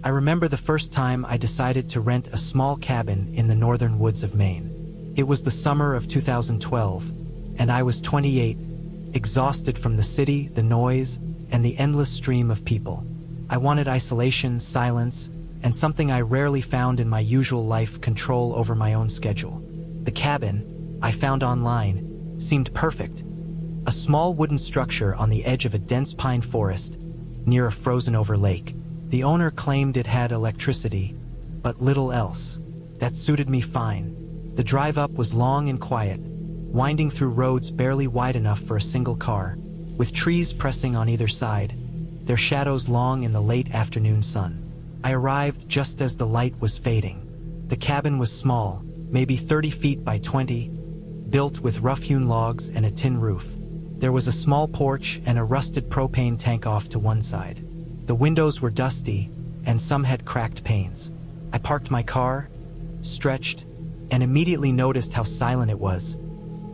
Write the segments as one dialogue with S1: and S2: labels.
S1: I remember the first time I decided to rent a small cabin in the northern woods of Maine. It was the summer of 2012, and I was 28, exhausted from the city, the noise, and the endless stream of people. I wanted isolation, silence, and something I rarely found in my usual life: control over my own schedule. The cabin, I found online, seemed perfect. A small wooden structure on the edge of a dense pine forest, near a frozen-over lake. The owner claimed it had electricity, but little else. That suited me fine. The drive up was long and quiet, winding through roads barely wide enough for a single car, with trees pressing on either side, their shadows long in the late afternoon sun. I arrived just as the light was fading. The cabin was small, maybe 30 feet by 20, built with rough-hewn logs and a tin roof. There was a small porch and a rusted propane tank off to one side. The windows were dusty, and some had cracked panes. I parked my car, stretched, and immediately noticed how silent it was,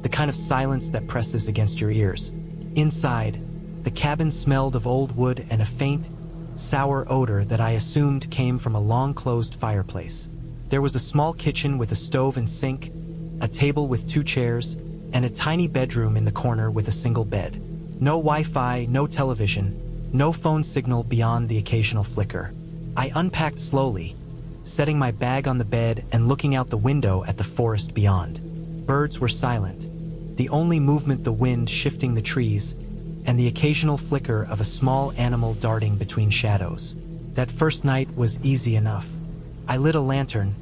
S1: the kind of silence that presses against your ears. Inside, the cabin smelled of old wood and a faint, sour odor that I assumed came from a long-closed fireplace. There was a small kitchen with a stove and sink, a table with 2 chairs, and a tiny bedroom in the corner with a single bed. No Wi-Fi, no television, no phone signal beyond the occasional flicker. I unpacked slowly, setting my bag on the bed and looking out the window at the forest beyond. Birds were silent, the only movement the wind shifting the trees, and the occasional flicker of a small animal darting between shadows. That first night was easy enough. I lit a lantern,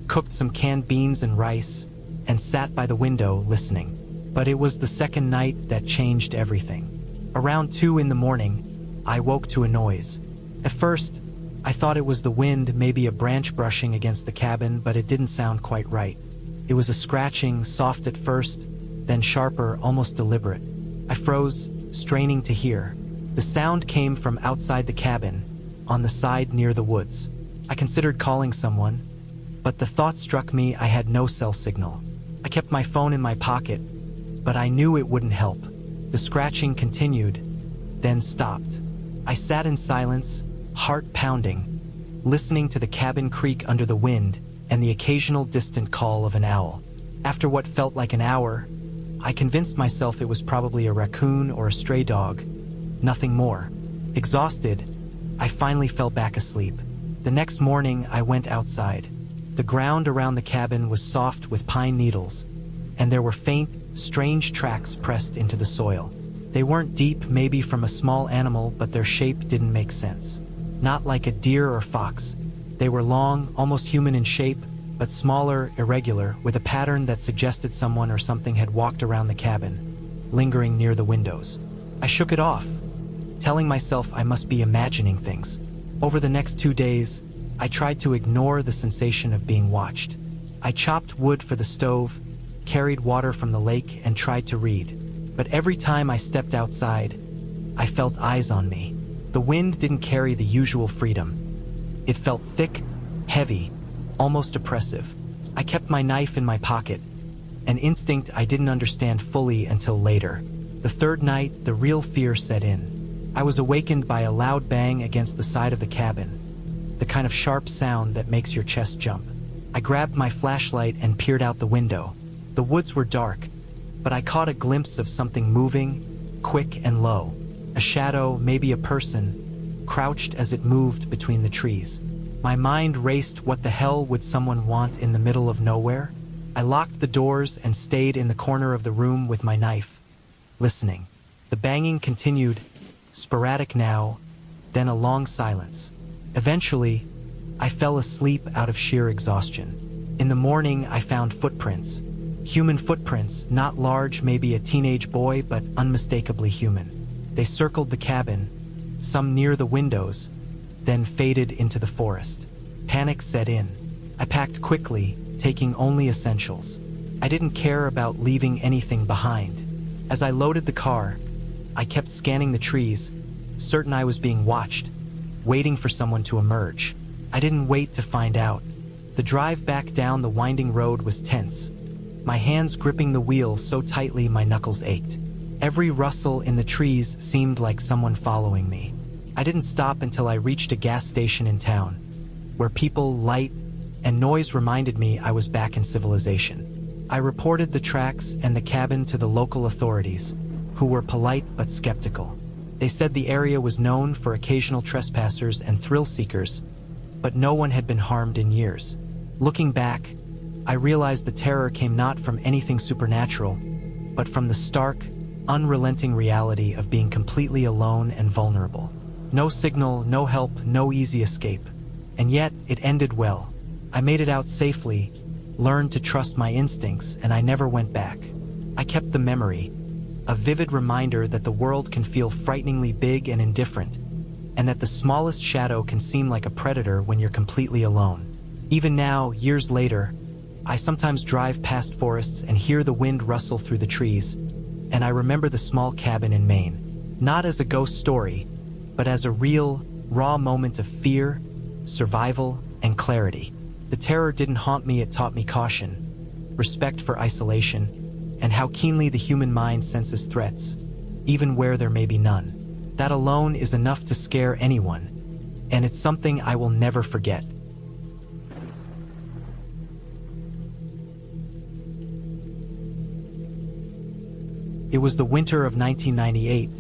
S1: cooked some canned beans and rice, and sat by the window listening. But it was the second night that changed everything. Around 2 in the morning, I woke to a noise. At first, I thought it was the wind, maybe a branch brushing against the cabin, but it didn't sound quite right. It was a scratching, soft at first, then sharper, almost deliberate. I froze, straining to hear. The sound came from outside the cabin, on the side near the woods. I considered calling someone, but the thought struck me I had no cell signal. I kept my phone in my pocket, but I knew it wouldn't help. The scratching continued, then stopped. I sat in silence, heart pounding, listening to the cabin creak under the wind and the occasional distant call of an owl. After what felt like an hour, I convinced myself it was probably a raccoon or a stray dog, nothing more. Exhausted, I finally fell back asleep. The next morning, I went outside. The ground around the cabin was soft with pine needles, and there were faint, strange tracks pressed into the soil. They weren't deep, maybe from a small animal, but their shape didn't make sense. Not like a deer or fox. They were long, almost human in shape, but smaller, irregular, with a pattern that suggested someone or something had walked around the cabin, lingering near the windows. I shook it off, telling myself I must be imagining things. Over the next 2 days, I tried to ignore the sensation of being watched. I chopped wood for the stove, carried water from the lake, and tried to read. But every time I stepped outside, I felt eyes on me. The wind didn't carry the usual freedom. It felt thick, heavy, almost oppressive. I kept my knife in my pocket, an instinct I didn't understand fully until later. The third night, the real fear set in. I was awakened by a loud bang against the side of the cabin, the kind of sharp sound that makes your chest jump. I grabbed my flashlight and peered out the window. The woods were dark, but I caught a glimpse of something moving, quick and low. A shadow, maybe a person, crouched as it moved between the trees. My mind raced. What the hell would someone want in the middle of nowhere? I locked the doors and stayed in the corner of the room with my knife, listening. The banging continued, sporadic now, then a long silence. Eventually, I fell asleep out of sheer exhaustion. In the morning, I found footprints. Human footprints, not large, maybe a teenage boy, but unmistakably human. They circled the cabin, some near the windows, then faded into the forest. Panic set in. I packed quickly, taking only essentials. I didn't care about leaving anything behind. As I loaded the car, I kept scanning the trees, certain I was being watched, waiting for someone to emerge. I didn't wait to find out. The drive back down the winding road was tense, my hands gripping the wheel so tightly my knuckles ached. Every rustle in the trees seemed like someone following me. I didn't stop until I reached a gas station in town. where people, light, and noise reminded me I was back in civilization. I reported the tracks and the cabin to the local authorities, who were polite but skeptical. They said the area was known for occasional trespassers and thrill-seekers, but no one had been harmed in years. Looking back, I realized the terror came not from anything supernatural, but from the stark, unrelenting reality of being completely alone and vulnerable. No signal, no help, no easy escape. And yet, it ended well. I made it out safely, learned to trust my instincts, and I never went back. I kept the memory, a vivid reminder that the world can feel frighteningly big and indifferent, and that the smallest shadow can seem like a predator when you're completely alone. Even now, years later, I sometimes drive past forests and hear the wind rustle through the trees, and I remember the small cabin in Maine, not as a ghost story, but as a real, raw moment of fear, survival, and clarity. The terror didn't haunt me, it taught me caution, respect for isolation, and how keenly the human mind senses threats, even where there may be none. That alone is enough to scare anyone, and it's something I will never forget. It was the winter of 1998,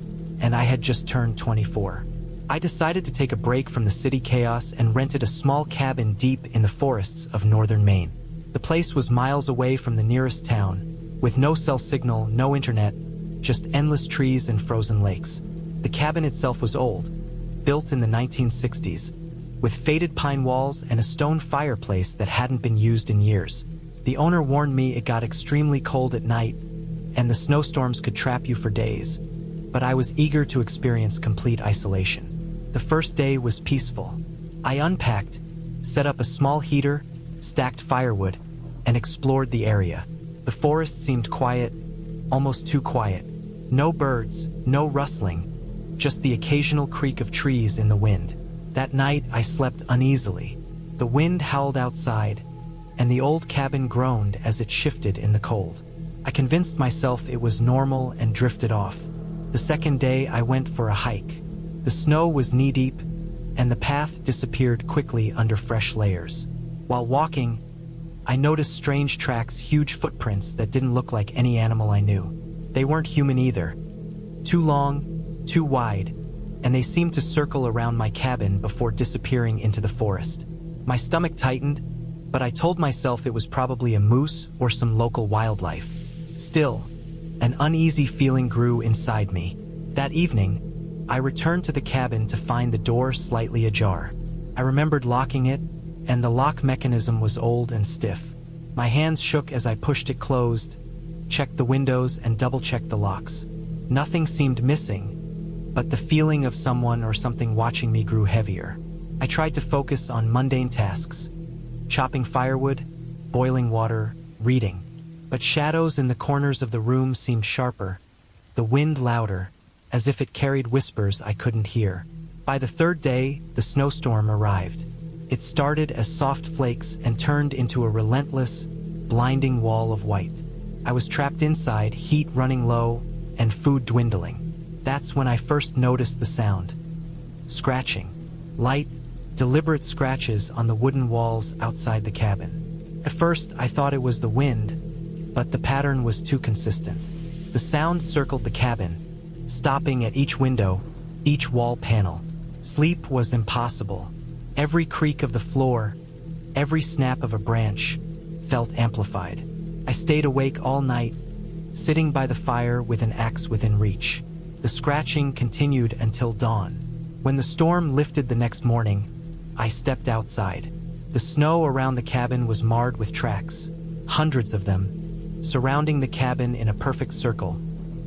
S1: and I had just turned 24. I decided to take a break from the city chaos and rented a small cabin deep in the forests of northern Maine. The place was miles away from the nearest town, with no cell signal, no internet, just endless trees and frozen lakes. The cabin itself was old, built in the 1960s, with faded pine walls and a stone fireplace that hadn't been used in years. The owner warned me it got extremely cold at night, and the snowstorms could trap you for days, but I was eager to experience complete isolation. The first day was peaceful. I unpacked, set up a small heater, stacked firewood, and explored the area. The forest seemed quiet, almost too quiet. No birds, no rustling, just the occasional creak of trees in the wind. That night, I slept uneasily. The wind howled outside, and the old cabin groaned as it shifted in the cold. I convinced myself it was normal and drifted off. The second day, I went for a hike. The snow was knee-deep, and the path disappeared quickly under fresh layers. While walking, I noticed strange tracks, huge footprints that didn't look like any animal I knew. They weren't human either. Too long, too wide, and they seemed to circle around my cabin before disappearing into the forest. My stomach tightened, but I told myself it was probably a moose or some local wildlife. Still, an uneasy feeling grew inside me. That evening, I returned to the cabin to find the door slightly ajar. I remembered locking it, and the lock mechanism was old and stiff. My hands shook as I pushed it closed, checked the windows, and double-checked the locks. Nothing seemed missing, but the feeling of someone or something watching me grew heavier. I tried to focus on mundane tasks, chopping firewood, boiling water, reading. But shadows in the corners of the room seemed sharper, the wind louder, as if it carried whispers I couldn't hear. By the third day, the snowstorm arrived. It started as soft flakes and turned into a relentless, blinding wall of white. I was trapped inside, heat running low, and food dwindling. That's when I first noticed the sound. Scratching. Light, deliberate scratches on the wooden walls outside the cabin. At first, I thought it was the wind, but the pattern was too consistent. The sound circled the cabin, stopping at each window, each wall panel. Sleep was impossible. Every creak of the floor, every snap of a branch, felt amplified. I stayed awake all night, sitting by the fire with an axe within reach. The scratching continued until dawn. When the storm lifted the next morning, I stepped outside. The snow around the cabin was marred with tracks, hundreds of them, surrounding the cabin in a perfect circle,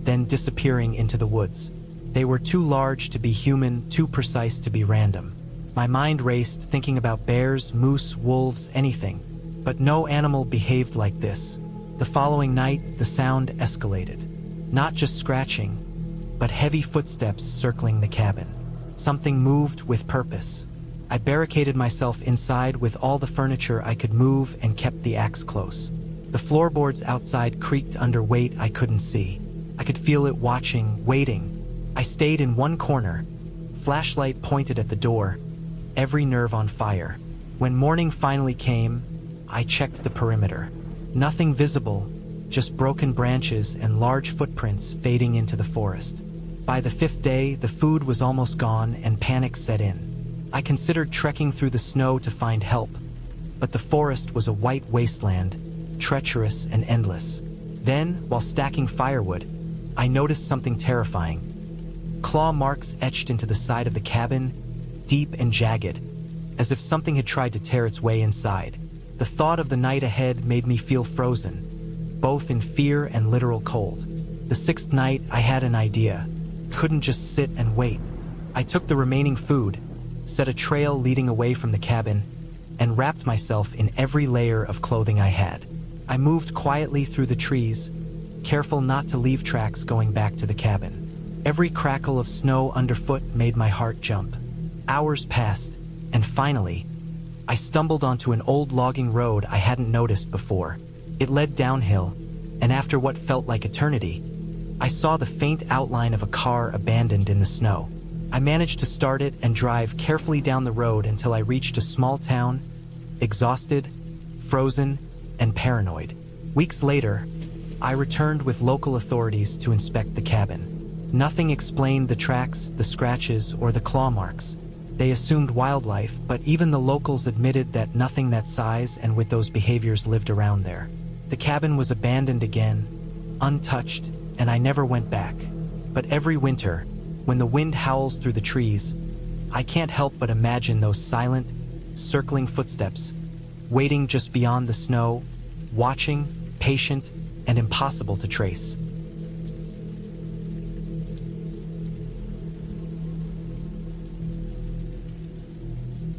S1: then disappearing into the woods. They were too large to be human, too precise to be random. My mind raced, thinking about bears, moose, wolves, anything, but no animal behaved like this. The following night, the sound escalated. Not just scratching, but heavy footsteps circling the cabin. Something moved with purpose. I barricaded myself inside with all the furniture I could move and kept the axe close. The floorboards outside creaked under weight I couldn't see. I could feel it watching, waiting. I stayed in one corner, flashlight pointed at the door, every nerve on fire. When morning finally came, I checked the perimeter. Nothing visible, just broken branches and large footprints fading into the forest. By the 5th day, the food was almost gone and panic set in. I considered trekking through the snow to find help, but the forest was a white wasteland, treacherous and endless. Then, while stacking firewood, I noticed something terrifying. Claw marks etched into the side of the cabin, deep and jagged, as if something had tried to tear its way inside. The thought of the night ahead made me feel frozen, both in fear and literal cold. The 6th night, I had an idea. Couldn't just sit and wait. I took the remaining food, set a trail leading away from the cabin, and wrapped myself in every layer of clothing I had. I moved quietly through the trees, careful not to leave tracks going back to the cabin. Every crackle of snow underfoot made my heart jump. Hours passed, and finally, I stumbled onto an old logging road I hadn't noticed before. It led downhill, and after what felt like eternity, I saw the faint outline of a car abandoned in the snow. I managed to start it and drive carefully down the road until I reached a small town, exhausted, frozen, and paranoid. Weeks later, I returned with local authorities to inspect the cabin. Nothing explained the tracks, the scratches, or the claw marks. They assumed wildlife, but even the locals admitted that nothing that size and with those behaviors lived around there. The cabin was abandoned again, untouched, and I never went back. But every winter, when the wind howls through the trees, I can't help but imagine those silent, circling footsteps, waiting just beyond the snow, watching, patient, and impossible to trace.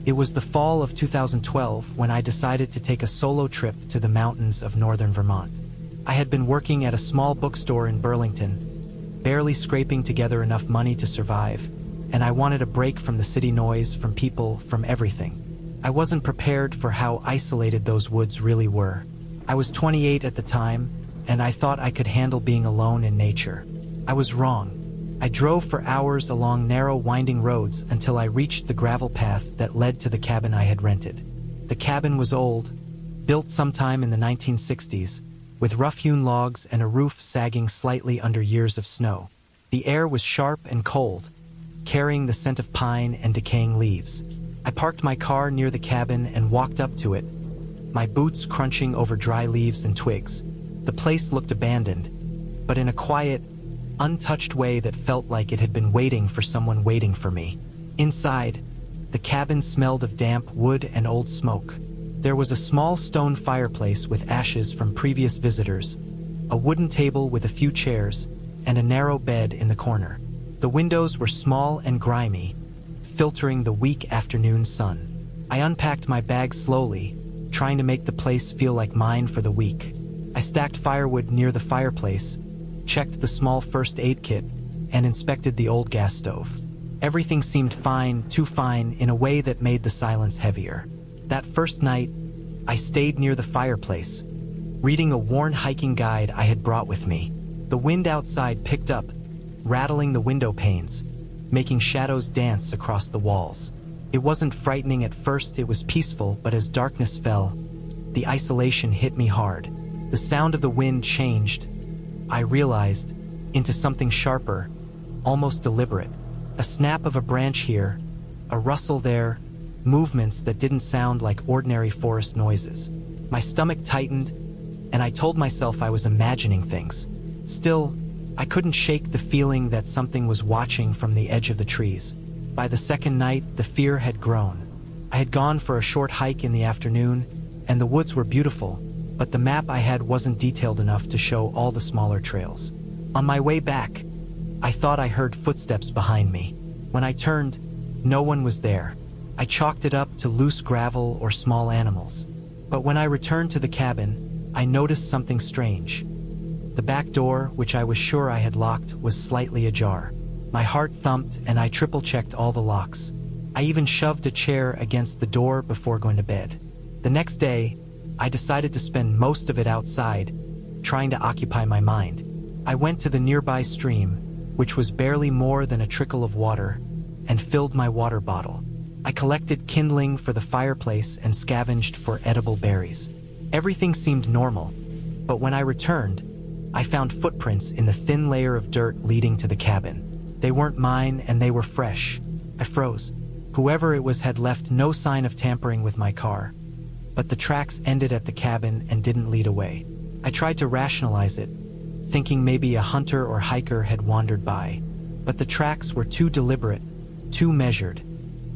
S1: It was the fall of 2012 when I decided to take a solo trip to the mountains of northern Vermont. I had been working at a small bookstore in Burlington, barely scraping together enough money to survive, and I wanted a break from the city noise, from people, from everything. I wasn't prepared for how isolated those woods really were. I was 28 at the time, and I thought I could handle being alone in nature. I was wrong. I drove for hours along narrow, winding roads until I reached the gravel path that led to the cabin I had rented. The cabin was old, built sometime in the 1960s, with rough-hewn logs and a roof sagging slightly under years of snow. The air was sharp and cold, carrying the scent of pine and decaying leaves. I parked my car near the cabin and walked up to it, my boots crunching over dry leaves and twigs. The place looked abandoned, but in a quiet, untouched way that felt like it had been waiting for someone waiting for me. Inside, the cabin smelled of damp wood and old smoke. There was a small stone fireplace with ashes from previous visitors, a wooden table with a few chairs, and a narrow bed in the corner. The windows were small and grimy, filtering the weak afternoon sun. I unpacked my bag slowly, trying to make the place feel like mine for the week. I stacked firewood near the fireplace, checked the small first aid kit, and inspected the old gas stove. Everything seemed fine, too fine, in a way that made the silence heavier. That first night, I stayed near the fireplace, reading a worn hiking guide I had brought with me. The wind outside picked up, rattling the window panes, making shadows dance across the walls. It wasn't frightening at first, it was peaceful, but as darkness fell, the isolation hit me hard. The sound of the wind changed, I realized, into something sharper, almost deliberate. A snap of a branch here, a rustle there, movements that didn't sound like ordinary forest noises. My stomach tightened, and I told myself I was imagining things. Still, I couldn't shake the feeling that something was watching from the edge of the trees. By the second night, the fear had grown. I had gone for a short hike in the afternoon, and the woods were beautiful, but the map I had wasn't detailed enough to show all the smaller trails. On my way back, I thought I heard footsteps behind me. When I turned, no one was there. I chalked it up to loose gravel or small animals. But when I returned to the cabin, I noticed something strange. The back door, which I was sure I had locked, was slightly ajar. My heart thumped and I triple-checked all the locks. I even shoved a chair against the door before going to bed. The next day, I decided to spend most of it outside, trying to occupy my mind. I went to the nearby stream, which was barely more than a trickle of water, and filled my water bottle. I collected kindling for the fireplace and scavenged for edible berries. Everything seemed normal, but when I returned, I found footprints in the thin layer of dirt leading to the cabin. They weren't mine and they were fresh. I froze. Whoever it was had left no sign of tampering with my car, but the tracks ended at the cabin and didn't lead away. I tried to rationalize it, thinking maybe a hunter or hiker had wandered by, but the tracks were too deliberate, too measured,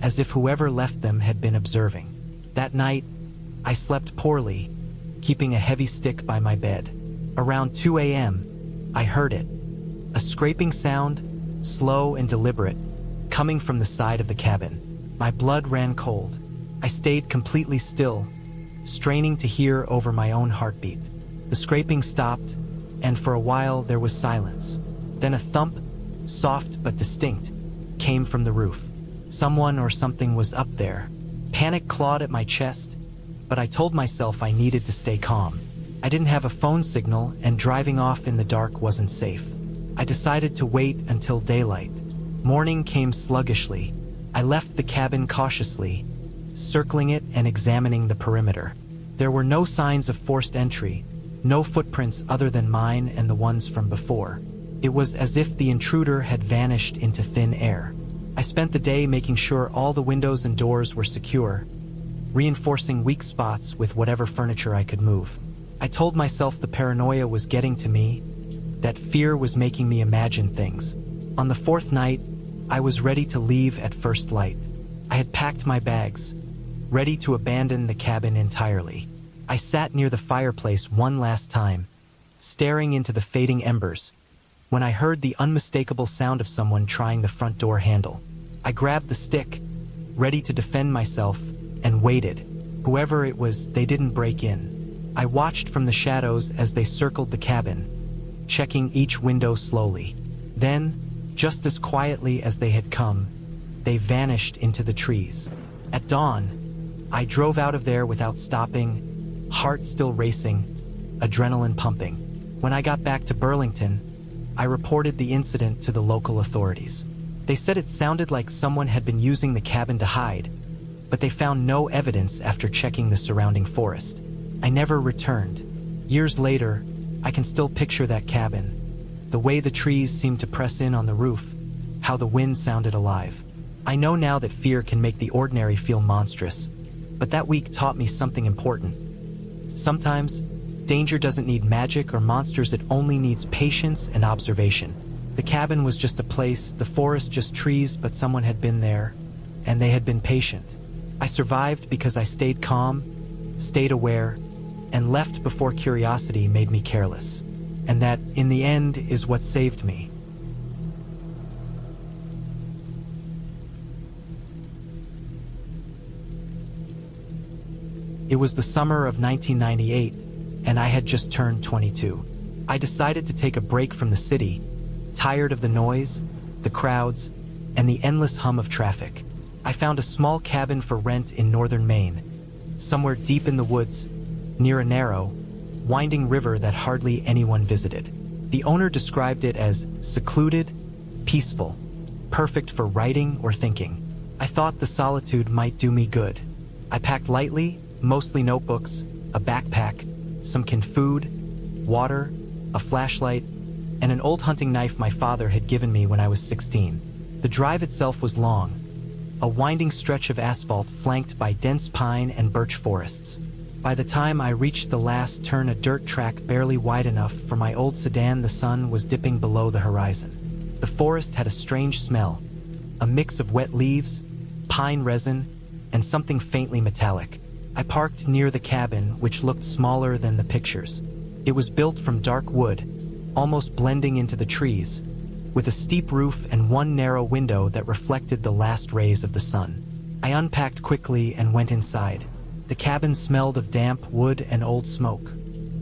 S1: as if whoever left them had been observing. That night, I slept poorly, keeping a heavy stick by my bed. Around 2 a.m., I heard it. A scraping sound, slow and deliberate, coming from the side of the cabin. My blood ran cold. I stayed completely still, straining to hear over my own heartbeat. The scraping stopped, and for a while there was silence. Then a thump, soft but distinct, came from the roof. Someone or something was up there. Panic clawed at my chest, but I told myself I needed to stay calm. I didn't have a phone signal, and driving off in the dark wasn't safe. I decided to wait until daylight. Morning came sluggishly. I left the cabin cautiously, circling it and examining the perimeter. There were no signs of forced entry, no footprints other than mine and the ones from before. It was as if the intruder had vanished into thin air. I spent the day making sure all the windows and doors were secure, reinforcing weak spots with whatever furniture I could move. I told myself the paranoia was getting to me, that fear was making me imagine things. On the fourth night, I was ready to leave at first light. I had packed my bags, ready to abandon the cabin entirely. I sat near the fireplace one last time, staring into the fading embers, when I heard the unmistakable sound of someone trying the front door handle. I grabbed the stick, ready to defend myself, and waited. Whoever it was, they didn't break in. I watched from the shadows as they circled the cabin, checking each window slowly. Then, just as quietly as they had come, they vanished into the trees. At dawn, I drove out of there without stopping, heart still racing, adrenaline pumping. When I got back to Burlington, I reported the incident to the local authorities. They said it sounded like someone had been using the cabin to hide, but they found no evidence after checking the surrounding forest. I never returned. Years later, I can still picture that cabin, the way the trees seemed to press in on the roof, how the wind sounded alive. I know now that fear can make the ordinary feel monstrous, but that week taught me something important. Sometimes, danger doesn't need magic or monsters, it only needs patience and observation. The cabin was just a place, the forest just trees, but someone had been there, and they had been patient. I survived because I stayed calm, stayed aware, and left before curiosity made me careless. And that, in the end, is what saved me. It was the summer of 1998, and I had just turned 22. I decided to take a break from the city, tired of the noise, the crowds, and the endless hum of traffic. I found a small cabin for rent in northern Maine, somewhere deep in the woods, near a narrow, winding river that hardly anyone visited. The owner described it as secluded, peaceful, perfect for writing or thinking. I thought the solitude might do me good. I packed lightly, mostly notebooks, a backpack, some canned food, water, a flashlight, and an old hunting knife my father had given me when I was 16. The drive itself was long, a winding stretch of asphalt flanked by dense pine and birch forests. By the time I reached the last turn, a dirt track barely wide enough for my old sedan, the sun was dipping below the horizon. The forest had a strange smell, a mix of wet leaves, pine resin, and something faintly metallic. I parked near the cabin, which looked smaller than the pictures. It was built from dark wood, almost blending into the trees, with a steep roof and one narrow window that reflected the last rays of the sun. I unpacked quickly and went inside. The cabin smelled of damp wood and old smoke.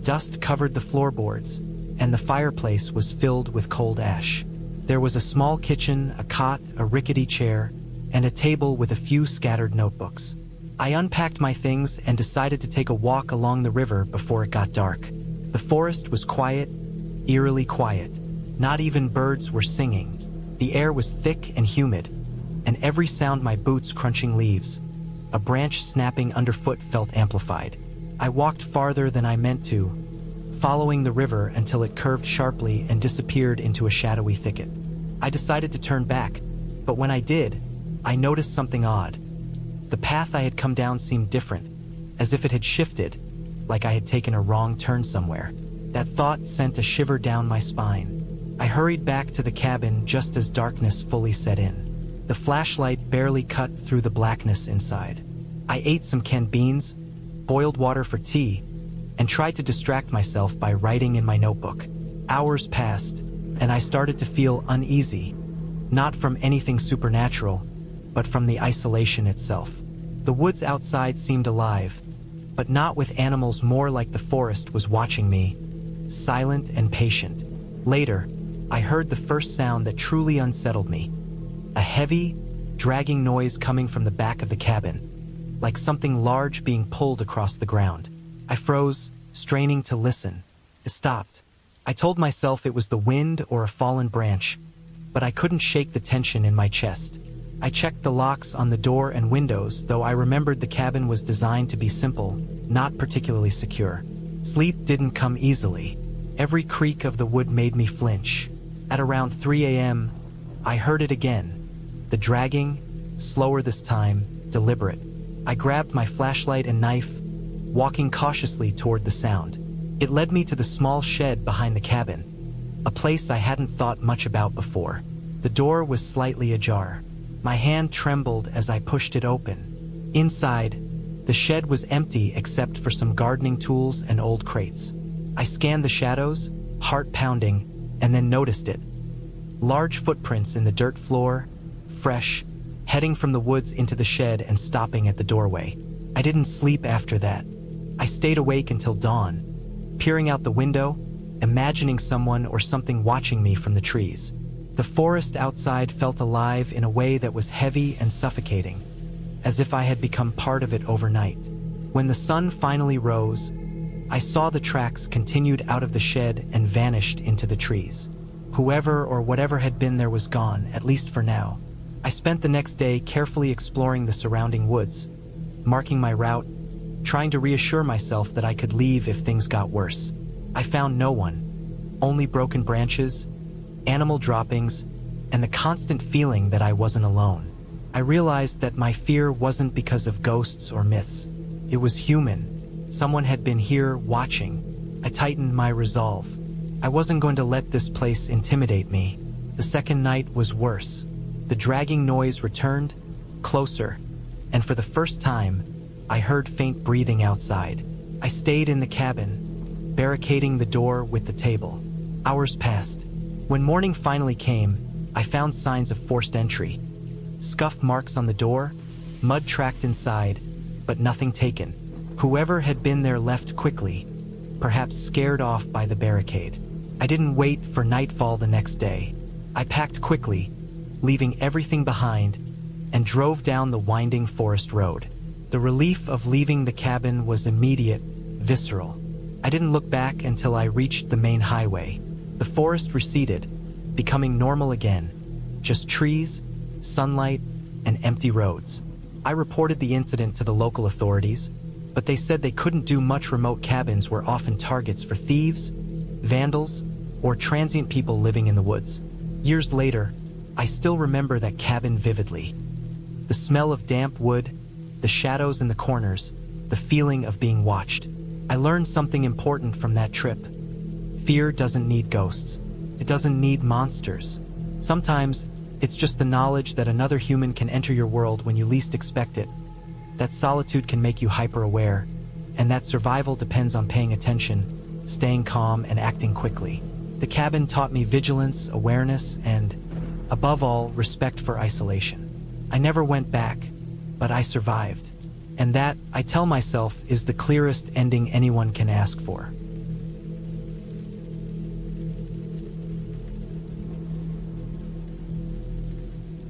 S1: Dust covered the floorboards, and the fireplace was filled with cold ash. There was a small kitchen, a cot, a rickety chair, and a table with a few scattered notebooks. I unpacked my things and decided to take a walk along the river before it got dark. The forest was quiet, eerily quiet. Not even birds were singing. The air was thick and humid, and every sound my boots crunching leaves, a branch snapping underfoot felt amplified. I walked farther than I meant to, following the river until it curved sharply and disappeared into a shadowy thicket. I decided to turn back, but when I did, I noticed something odd. The path I had come down seemed different, as if it had shifted, like I had taken a wrong turn somewhere. That thought sent a shiver down my spine. I hurried back to the cabin just as darkness fully set in. The flashlight barely cut through the blackness inside. I ate some canned beans, boiled water for tea, and tried to distract myself by writing in my notebook. Hours passed, and I started to feel uneasy, not from anything supernatural, but from the isolation itself. The woods outside seemed alive, but not with animals. More like the forest was watching me, silent and patient. Later, I heard the first sound that truly unsettled me. A heavy, dragging noise coming from the back of the cabin, like something large being pulled across the ground. I froze, straining to listen. It stopped. I told myself it was the wind or a fallen branch, but I couldn't shake the tension in my chest. I checked the locks on the door and windows, though I remembered the cabin was designed to be simple, not particularly secure. Sleep didn't come easily. Every creak of the wood made me flinch. At around 3 a.m., I heard it again. The dragging, slower this time, deliberate. I grabbed my flashlight and knife, walking cautiously toward the sound. It led me to the small shed behind the cabin, a place I hadn't thought much about before. The door was slightly ajar. My hand trembled as I pushed it open. Inside, the shed was empty except for some gardening tools and old crates. I scanned the shadows, heart pounding, and then noticed it. Large footprints in the dirt floor, fresh, heading from the woods into the shed and stopping at the doorway. I didn't sleep after that. I stayed awake until dawn, peering out the window, imagining someone or something watching me from the trees. The forest outside felt alive in a way that was heavy and suffocating, as if I had become part of it overnight. When the sun finally rose, I saw the tracks continued out of the shed and vanished into the trees. Whoever or whatever had been there was gone, at least for now. I spent the next day carefully exploring the surrounding woods, marking my route, trying to reassure myself that I could leave if things got worse. I found no one, only broken branches, animal droppings, and the constant feeling that I wasn't alone. I realized that my fear wasn't because of ghosts or myths. It was human. Someone had been here watching. I tightened my resolve. I wasn't going to let this place intimidate me. The second night was worse. The dragging noise returned, closer, and for the first time, I heard faint breathing outside. I stayed in the cabin, barricading the door with the table. Hours passed. When morning finally came, I found signs of forced entry. Scuff marks on the door, mud tracked inside, but nothing taken. Whoever had been there left quickly, perhaps scared off by the barricade. I didn't wait for nightfall the next day. I packed quickly, leaving everything behind, and drove down the winding forest road. The relief of leaving the cabin was immediate, visceral. I didn't look back until I reached the main highway. The forest receded, becoming normal again. Just trees, sunlight, and empty roads. I reported the incident to the local authorities, but they said they couldn't do much. Remote cabins were often targets for thieves, vandals, or transient people living in the woods. Years later, I still remember that cabin vividly. The smell of damp wood, the shadows in the corners, the feeling of being watched. I learned something important from that trip. Fear doesn't need ghosts. It doesn't need monsters. Sometimes, it's just the knowledge that another human can enter your world when you least expect it. That solitude can make you hyper-aware, and that survival depends on paying attention, staying calm, and acting quickly. The cabin taught me vigilance, awareness, and, above all, respect for isolation. I never went back, but I survived. And that, I tell myself, is the clearest ending anyone can ask for.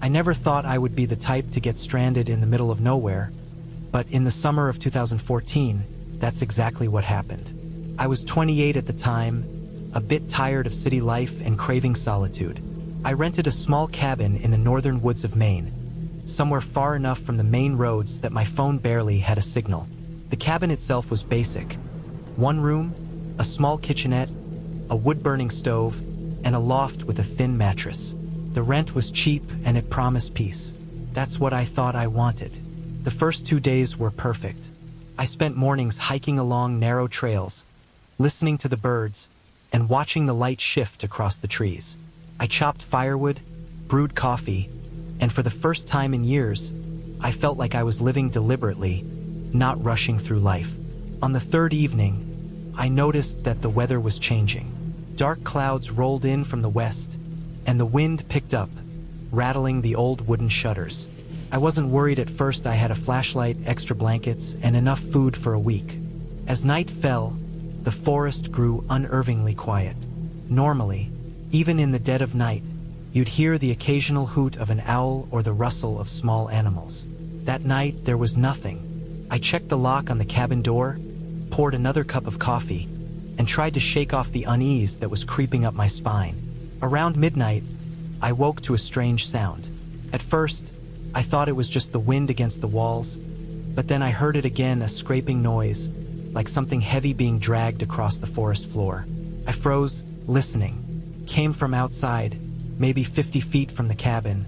S1: I never thought I would be the type to get stranded in the middle of nowhere, but in the summer of 2014, that's exactly what happened. I was 28 at the time, a bit tired of city life and craving solitude. I rented a small cabin in the northern woods of Maine, somewhere far enough from the main roads that my phone barely had a signal. The cabin itself was basic. One room, a small kitchenette, a wood-burning stove, and a loft with a thin mattress. The rent was cheap and it promised peace. That's what I thought I wanted. The first 2 days were perfect. I spent mornings hiking along narrow trails, listening to the birds, and watching the light shift across the trees. I chopped firewood, brewed coffee, and for the first time in years, I felt like I was living deliberately, not rushing through life. On the third evening, I noticed that the weather was changing. Dark clouds rolled in from the west, and the wind picked up, rattling the old wooden shutters. I wasn't worried at first. I had a flashlight, extra blankets, and enough food for a week. As night fell, the forest grew unnervingly quiet. Normally, even in the dead of night, you'd hear the occasional hoot of an owl or the rustle of small animals. That night, there was nothing. I checked the lock on the cabin door, poured another cup of coffee, and tried to shake off the unease that was creeping up my spine. Around midnight, I woke to a strange sound. At first, I thought it was just the wind against the walls, but then I heard it again, a scraping noise, like something heavy being dragged across the forest floor. I froze, listening. Came from outside, maybe 50 feet from the cabin,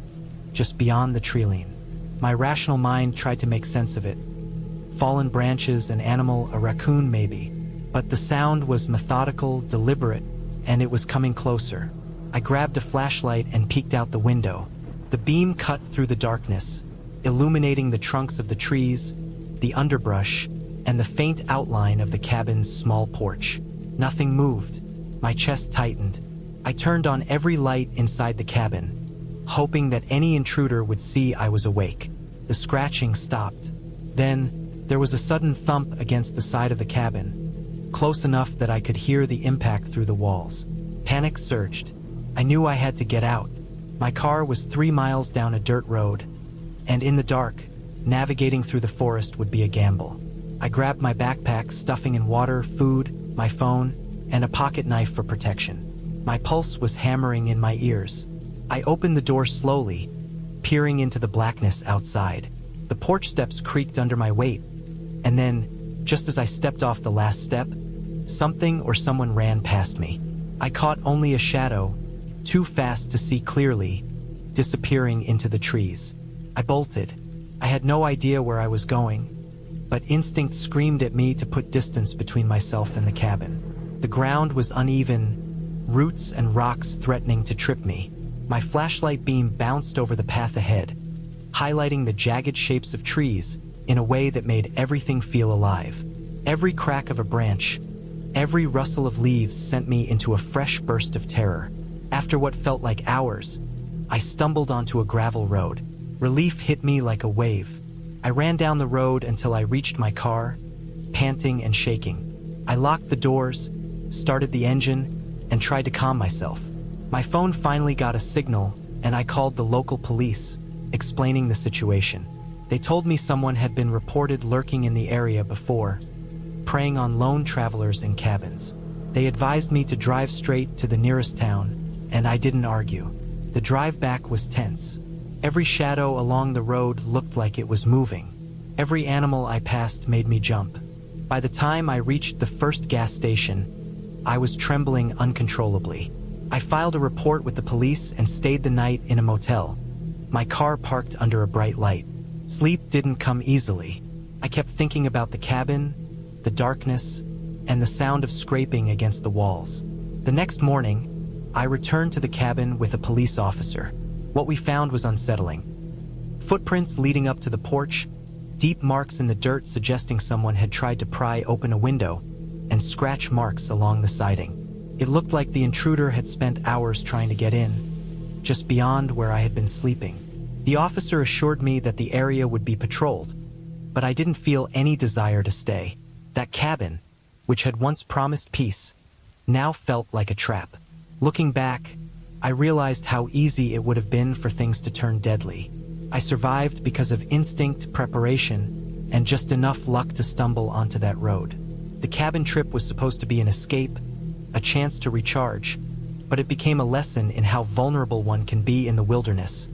S1: just beyond the treeline. My rational mind tried to make sense of it. Fallen branches, an animal, a raccoon maybe. But the sound was methodical, deliberate, and it was coming closer. I grabbed a flashlight and peeked out the window. The beam cut through the darkness, illuminating the trunks of the trees, the underbrush, and the faint outline of the cabin's small porch. Nothing moved. My chest tightened. I turned on every light inside the cabin, hoping that any intruder would see I was awake. The scratching stopped. Then, there was a sudden thump against the side of the cabin, close enough that I could hear the impact through the walls. Panic surged. I knew I had to get out. My car was 3 miles down a dirt road, and in the dark, navigating through the forest would be a gamble. I grabbed my backpack, stuffing in water, food, my phone, and a pocket knife for protection. My pulse was hammering in my ears. I opened the door slowly, peering into the blackness outside. The porch steps creaked under my weight, and then, just as I stepped off the last step, something or someone ran past me. I caught only a shadow, too fast to see clearly, disappearing into the trees. I bolted. I had no idea where I was going, but instinct screamed at me to put distance between myself and the cabin. The ground was uneven, roots and rocks threatening to trip me. My flashlight beam bounced over the path ahead, highlighting the jagged shapes of trees in a way that made everything feel alive. Every crack of a branch, every rustle of leaves sent me into a fresh burst of terror. After what felt like hours, I stumbled onto a gravel road. Relief hit me like a wave. I ran down the road until I reached my car, panting and shaking. I locked the doors, started the engine, and tried to calm myself. My phone finally got a signal, and I called the local police, explaining the situation. They told me someone had been reported lurking in the area before, preying on lone travelers in cabins. They advised me to drive straight to the nearest town, and I didn't argue. The drive back was tense. Every shadow along the road looked like it was moving. Every animal I passed made me jump. By the time I reached the first gas station, I was trembling uncontrollably. I filed a report with the police and stayed the night in a motel, my car parked under a bright light. Sleep didn't come easily. I kept thinking about the cabin, the darkness, and the sound of scraping against the walls. The next morning, I returned to the cabin with a police officer. What we found was unsettling. Footprints leading up to the porch, deep marks in the dirt suggesting someone had tried to pry open a window, and scratch marks along the siding. It looked like the intruder had spent hours trying to get in, just beyond where I had been sleeping. The officer assured me that the area would be patrolled, but I didn't feel any desire to stay. That cabin, which had once promised peace, now felt like a trap. Looking back, I realized how easy it would have been for things to turn deadly. I survived because of instinct, preparation, and just enough luck to stumble onto that road. The cabin trip was supposed to be an escape, a chance to recharge, but it became a lesson in how vulnerable one can be in the wilderness,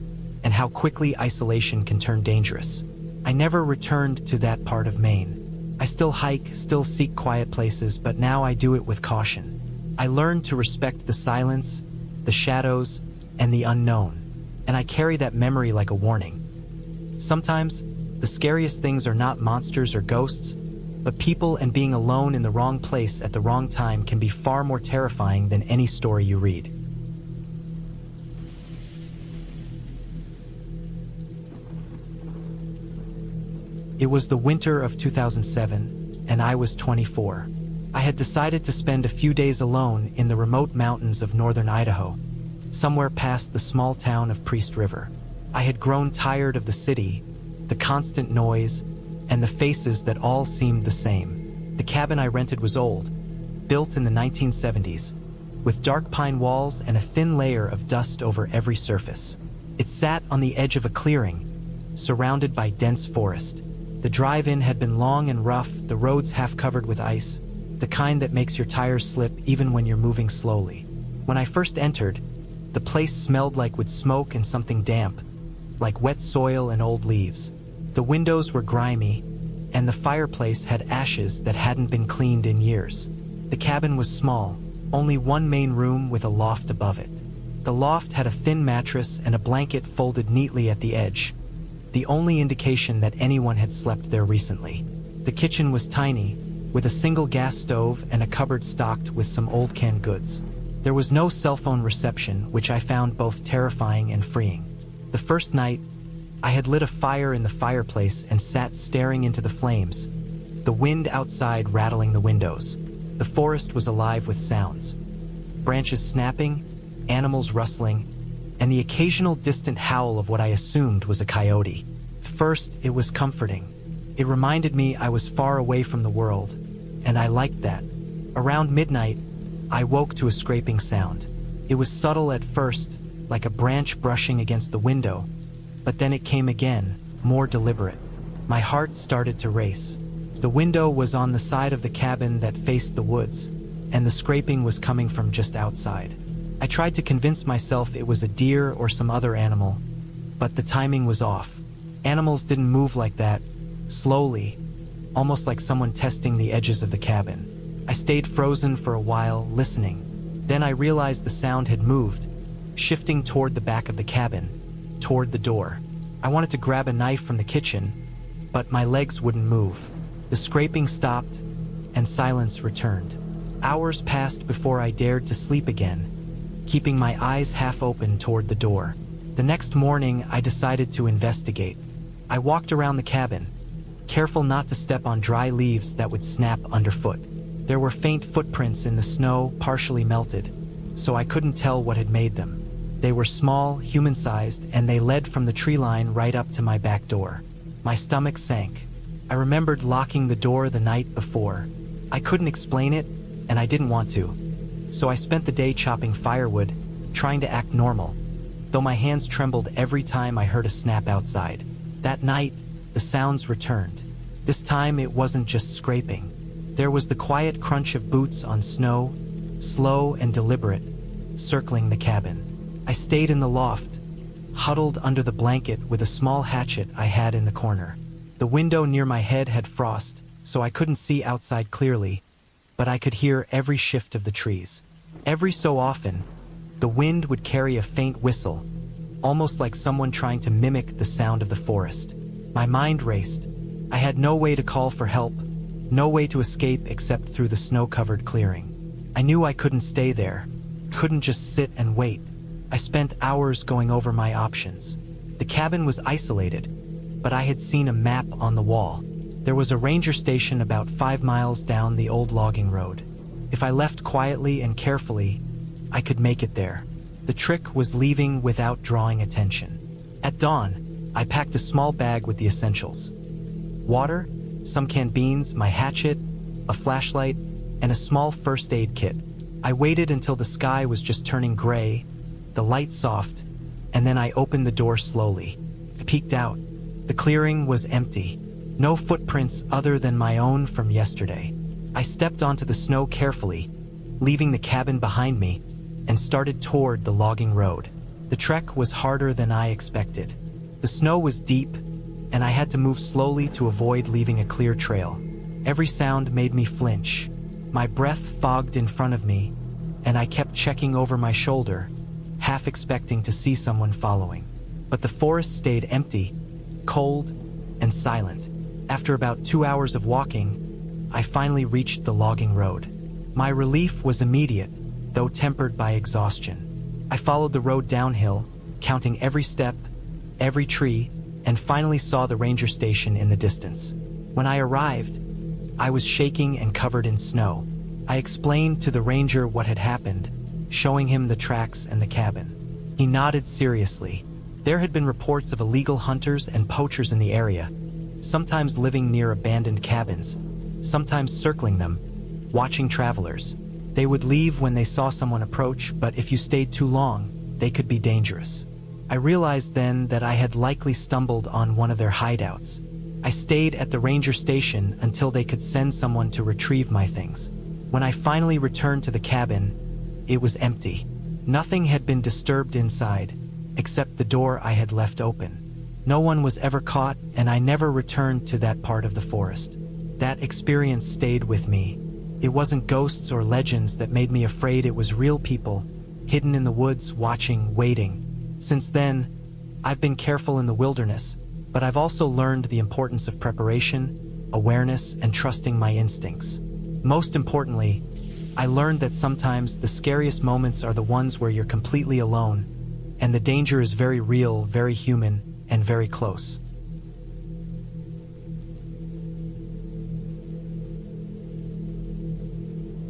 S1: and how quickly isolation can turn dangerous. I never returned to that part of Maine. I still hike, still seek quiet places, but now I do it with caution. I learned to respect the silence, the shadows, and the unknown, and I carry that memory like a warning. Sometimes, the scariest things are not monsters or ghosts, but people, and being alone in the wrong place at the wrong time can be far more terrifying than any story you read. It was the winter of 2007, and I was 24. I had decided to spend a few days alone in the remote mountains of northern Idaho, somewhere past the small town of Priest River. I had grown tired of the city, the constant noise, and the faces that all seemed the same. The cabin I rented was old, built in the 1970s, with dark pine walls and a thin layer of dust over every surface. It sat on the edge of a clearing, surrounded by dense forest. The drive-in had been long and rough, the roads half covered with ice, the kind that makes your tires slip even when you're moving slowly. When I first entered, the place smelled like wood smoke and something damp, like wet soil and old leaves. The windows were grimy, and the fireplace had ashes that hadn't been cleaned in years. The cabin was small, only one main room with a loft above it. The loft had a thin mattress and a blanket folded neatly at the edge, the only indication that anyone had slept there recently. The kitchen was tiny, with a single gas stove and a cupboard stocked with some old canned goods. There was no cell phone reception, which I found both terrifying and freeing. The first night, I had lit a fire in the fireplace and sat staring into the flames, the wind outside rattling the windows. The forest was alive with sounds. Branches snapping, animals rustling, and the occasional distant howl of what I assumed was a coyote. First, it was comforting. It reminded me I was far away from the world, and I liked that. Around midnight, I woke to a scraping sound. It was subtle at first, like a branch brushing against the window, but then it came again, more deliberate. My heart started to race. The window was on the side of the cabin that faced the woods, and the scraping was coming from just outside. I tried to convince myself it was a deer or some other animal, but the timing was off. Animals didn't move like that, slowly, almost like someone testing the edges of the cabin. I stayed frozen for a while, listening. Then I realized the sound had moved, shifting toward the back of the cabin, toward the door. I wanted to grab a knife from the kitchen, but my legs wouldn't move. The scraping stopped, and silence returned. Hours passed before I dared to sleep again, keeping my eyes half open toward the door. The next morning, I decided to investigate. I walked around the cabin, careful not to step on dry leaves that would snap underfoot. There were faint footprints in the snow, partially melted, so I couldn't tell what had made them. They were small, human-sized, and they led from the tree line right up to my back door. My stomach sank. I remembered locking the door the night before. I couldn't explain it, and I didn't want to. So I spent the day chopping firewood, trying to act normal, though my hands trembled every time I heard a snap outside. That night, the sounds returned. This time it wasn't just scraping. There was the quiet crunch of boots on snow, slow and deliberate, circling the cabin. I stayed in the loft, huddled under the blanket with a small hatchet I had in the corner. The window near my head had frost, so I couldn't see outside clearly, but I could hear every shift of the trees. Every so often, the wind would carry a faint whistle, almost like someone trying to mimic the sound of the forest. My mind raced. I had no way to call for help, no way to escape except through the snow-covered clearing. I knew I couldn't stay there, couldn't just sit and wait. I spent hours going over my options. The cabin was isolated, but I had seen a map on the wall. There was a ranger station about 5 miles down the old logging road. If I left quietly and carefully, I could make it there. The trick was leaving without drawing attention. At dawn, I packed a small bag with the essentials: water, some canned beans, my hatchet, a flashlight, and a small first aid kit. I waited until the sky was just turning gray, the light soft, and then I opened the door slowly. I peeked out. The clearing was empty. No footprints other than my own from yesterday. I stepped onto the snow carefully, leaving the cabin behind me, and started toward the logging road. The trek was harder than I expected. The snow was deep, and I had to move slowly to avoid leaving a clear trail. Every sound made me flinch. My breath fogged in front of me, and I kept checking over my shoulder, half expecting to see someone following. But the forest stayed empty, cold, and silent. After about 2 hours of walking, I finally reached the logging road. My relief was immediate, though tempered by exhaustion. I followed the road downhill, counting every step, every tree, and finally saw the ranger station in the distance. When I arrived, I was shaking and covered in snow. I explained to the ranger what had happened, showing him the tracks and the cabin. He nodded seriously. There had been reports of illegal hunters and poachers in the area, sometimes living near abandoned cabins, sometimes circling them, watching travelers. They would leave when they saw someone approach, but if you stayed too long, they could be dangerous. I realized then that I had likely stumbled on one of their hideouts. I stayed at the ranger station until they could send someone to retrieve my things. When I finally returned to the cabin, it was empty. Nothing had been disturbed inside, except the door I had left open. No one was ever caught, and I never returned to that part of the forest. That experience stayed with me. It wasn't ghosts or legends that made me afraid, it was real people, hidden in the woods, watching, waiting. Since then, I've been careful in the wilderness, but I've also learned the importance of preparation, awareness, and trusting my instincts. Most importantly, I learned that sometimes the scariest moments are the ones where you're completely alone, and the danger is very real, very human, and very close.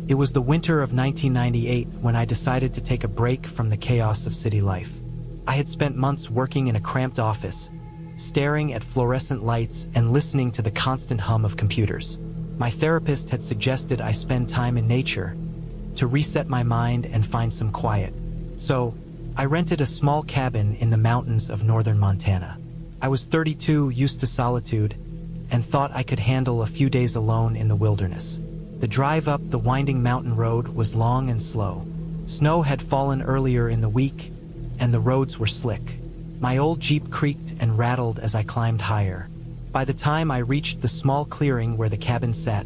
S1: It was the winter of 1998 when I decided to take a break from the chaos of city life. I had spent months working in a cramped office, staring at fluorescent lights and listening to the constant hum of computers. My therapist had suggested I spend time in nature to reset my mind and find some quiet. So, I rented a small cabin in the mountains of northern Montana. I was 32, used to solitude, and thought I could handle a few days alone in the wilderness. The drive up the winding mountain road was long and slow. Snow had fallen earlier in the week, and the roads were slick. My old Jeep creaked and rattled as I climbed higher. By the time I reached the small clearing where the cabin sat,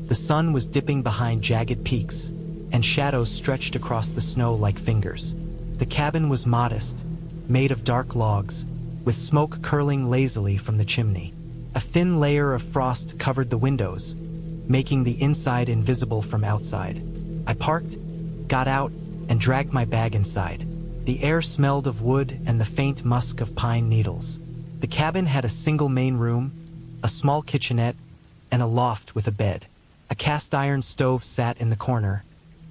S1: the sun was dipping behind jagged peaks, and shadows stretched across the snow like fingers. The cabin was modest, made of dark logs, with smoke curling lazily from the chimney. A thin layer of frost covered the windows, making the inside invisible from outside. I parked, got out, and dragged my bag inside. The air smelled of wood and the faint musk of pine needles. The cabin had a single main room, a small kitchenette, and a loft with a bed. A cast iron stove sat in the corner,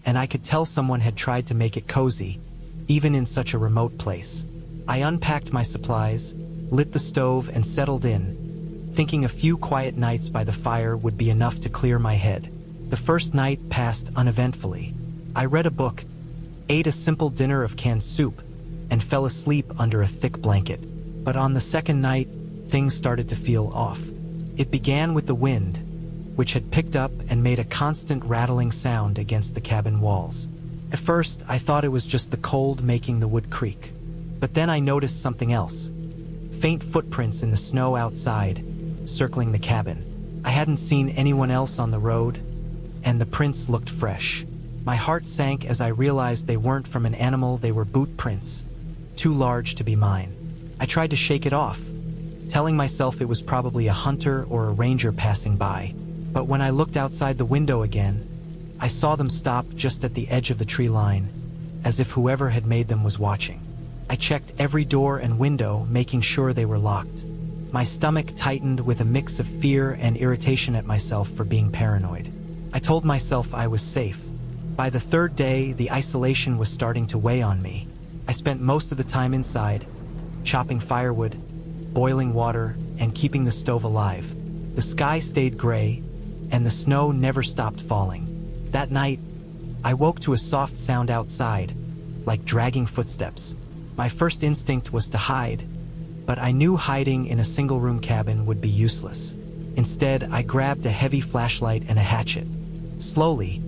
S1: and I could tell someone had tried to make it cozy, even in such a remote place. I unpacked my supplies, lit the stove, and settled in, thinking a few quiet nights by the fire would be enough to clear my head. The first night passed uneventfully. I read a book, ate a simple dinner of canned soup, and fell asleep under a thick blanket. But on the second night, things started to feel off. It began with the wind, which had picked up and made a constant rattling sound against the cabin walls. At first, I thought it was just the cold making the wood creak. But then I noticed something else. Faint footprints in the snow outside, circling the cabin. I hadn't seen anyone else on the road, and the prints looked fresh. My heart sank as I realized they weren't from an animal, they were boot prints, too large to be mine. I tried to shake it off, telling myself it was probably a hunter or a ranger passing by. But when I looked outside the window again, I saw them stop just at the edge of the tree line, as if whoever had made them was watching. I checked every door and window, making sure they were locked. My stomach tightened with a mix of fear and irritation at myself for being paranoid. I told myself I was safe. By the third day, the isolation was starting to weigh on me. I spent most of the time inside, chopping firewood, boiling water, and keeping the stove alive. The sky stayed gray, and the snow never stopped falling. That night, I woke to a soft sound outside, like dragging footsteps. My first instinct was to hide, but I knew hiding in a single-room cabin would be useless. Instead, I grabbed a heavy flashlight and a hatchet. Slowly,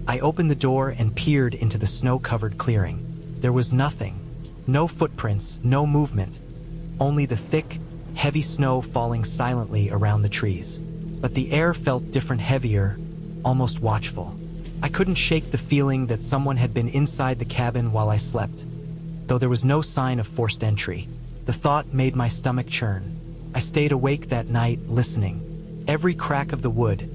S1: I opened the door and peered into the snow-covered clearing. There was nothing, No footprints, no movement, only the thick, heavy snow falling silently around the trees. But the air felt different, heavier, almost watchful. I couldn't shake the feeling that someone had been inside the cabin while I slept, though there was no sign of forced entry. The thought made my stomach churn. I stayed awake that night, listening. Every crack of the wood,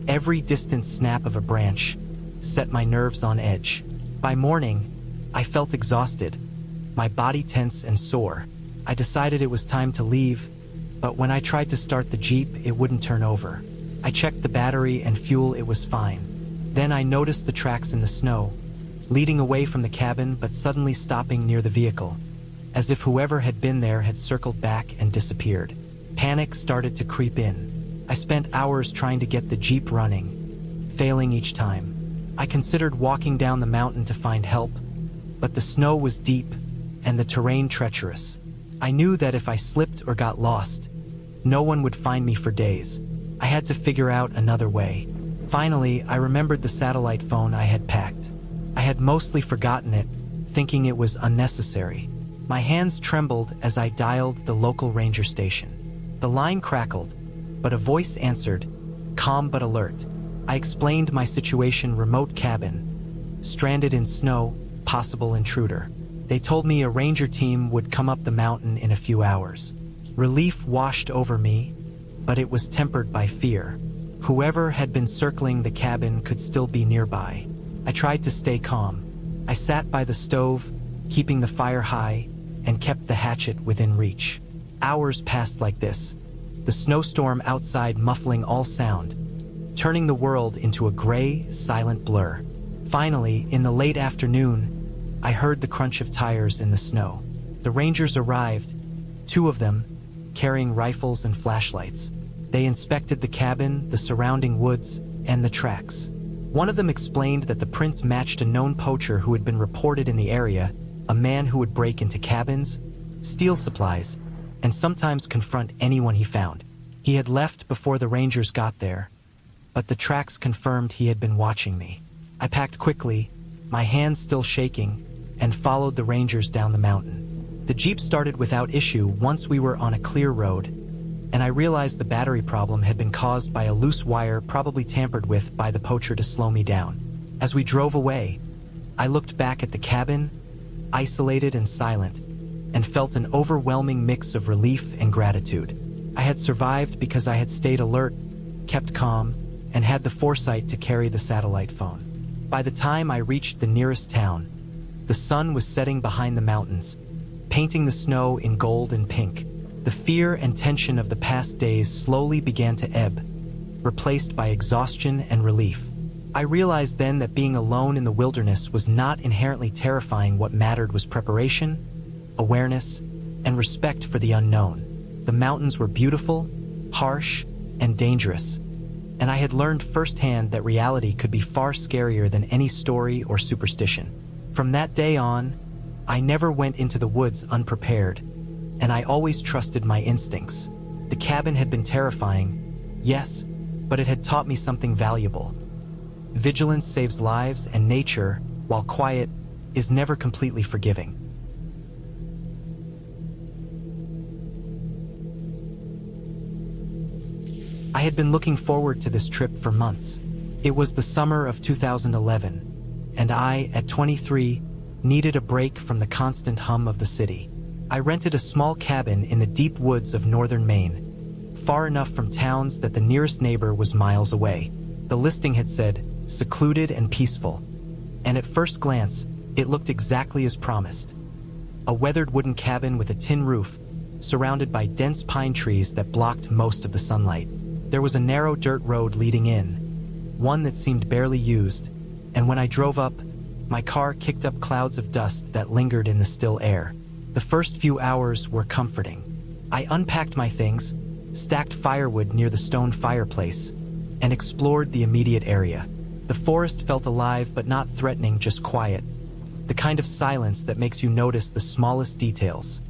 S1: every distant snap of a branch, set my nerves on edge. By morning, I felt exhausted, my body tense and sore. I decided it was time to leave, but when I tried to start the Jeep, it wouldn't turn over. I checked the battery and fuel, it was fine. Then I noticed the tracks in the snow, leading away from the cabin but suddenly stopping near the vehicle, as if whoever had been there had circled back and disappeared. Panic started to creep in. I spent hours trying to get the Jeep running, failing each time. I considered walking down the mountain to find help, but the snow was deep and the terrain treacherous. I knew that if I slipped or got lost, no one would find me for days. I had to figure out another way. Finally, I remembered the satellite phone I had packed. I had mostly forgotten it, thinking it was unnecessary. My hands trembled as I dialed the local ranger station. The line crackled, but a voice answered, calm but alert. I explained my situation: remote cabin, stranded in snow, possible intruder. They told me a ranger team would come up the mountain in a few hours. Relief washed over me, but it was tempered by fear. Whoever had been circling the cabin could still be nearby. I tried to stay calm. I sat by the stove, keeping the fire high, and kept the hatchet within reach. Hours passed like this, the snowstorm outside muffling all sound, turning the world into a gray, silent blur. Finally, in the late afternoon, I heard the crunch of tires in the snow. The rangers arrived, 2 of them, carrying rifles and flashlights. They inspected the cabin, the surrounding woods, and the tracks. One of them explained that the prints matched a known poacher who had been reported in the area, a man who would break into cabins, steal supplies, and sometimes confront anyone he found. He had left before the rangers got there, but the tracks confirmed he had been watching me. I packed quickly, my hands still shaking, and followed the rangers down the mountain. The Jeep started without issue once we were on a clear road, and I realized the battery problem had been caused by a loose wire probably tampered with by the poacher to slow me down. As we drove away, I looked back at the cabin, isolated and silent, and felt an overwhelming mix of relief and gratitude. I had survived because I had stayed alert, kept calm, and had the foresight to carry the satellite phone. By the time I reached the nearest town, the sun was setting behind the mountains, painting the snow in gold and pink. The fear and tension of the past days slowly began to ebb, replaced by exhaustion and relief. I realized then that being alone in the wilderness was not inherently terrifying. What mattered was preparation, awareness, and respect for the unknown. The mountains were beautiful, harsh, and dangerous, and I had learned firsthand that reality could be far scarier than any story or superstition. From that day on, I never went into the woods unprepared, and I always trusted my instincts. The cabin had been terrifying, yes, but it had taught me something valuable. Vigilance saves lives, and nature, while quiet, is never completely forgiving. I had been looking forward to this trip for months. It was the summer of 2011, and I, at 23, needed a break from the constant hum of the city. I rented a small cabin in the deep woods of northern Maine, far enough from towns that the nearest neighbor was miles away. The listing had said, secluded and peaceful, and at first glance, it looked exactly as promised. A weathered wooden cabin with a tin roof, surrounded by dense pine trees that blocked most of the sunlight. There was a narrow dirt road leading in, one that seemed barely used, and when I drove up, my car kicked up clouds of dust that lingered in the still air. The first few hours were comforting. I unpacked my things, stacked firewood near the stone fireplace, and explored the immediate area. The forest felt alive but not threatening, just quiet. The kind of silence that makes you notice the smallest details.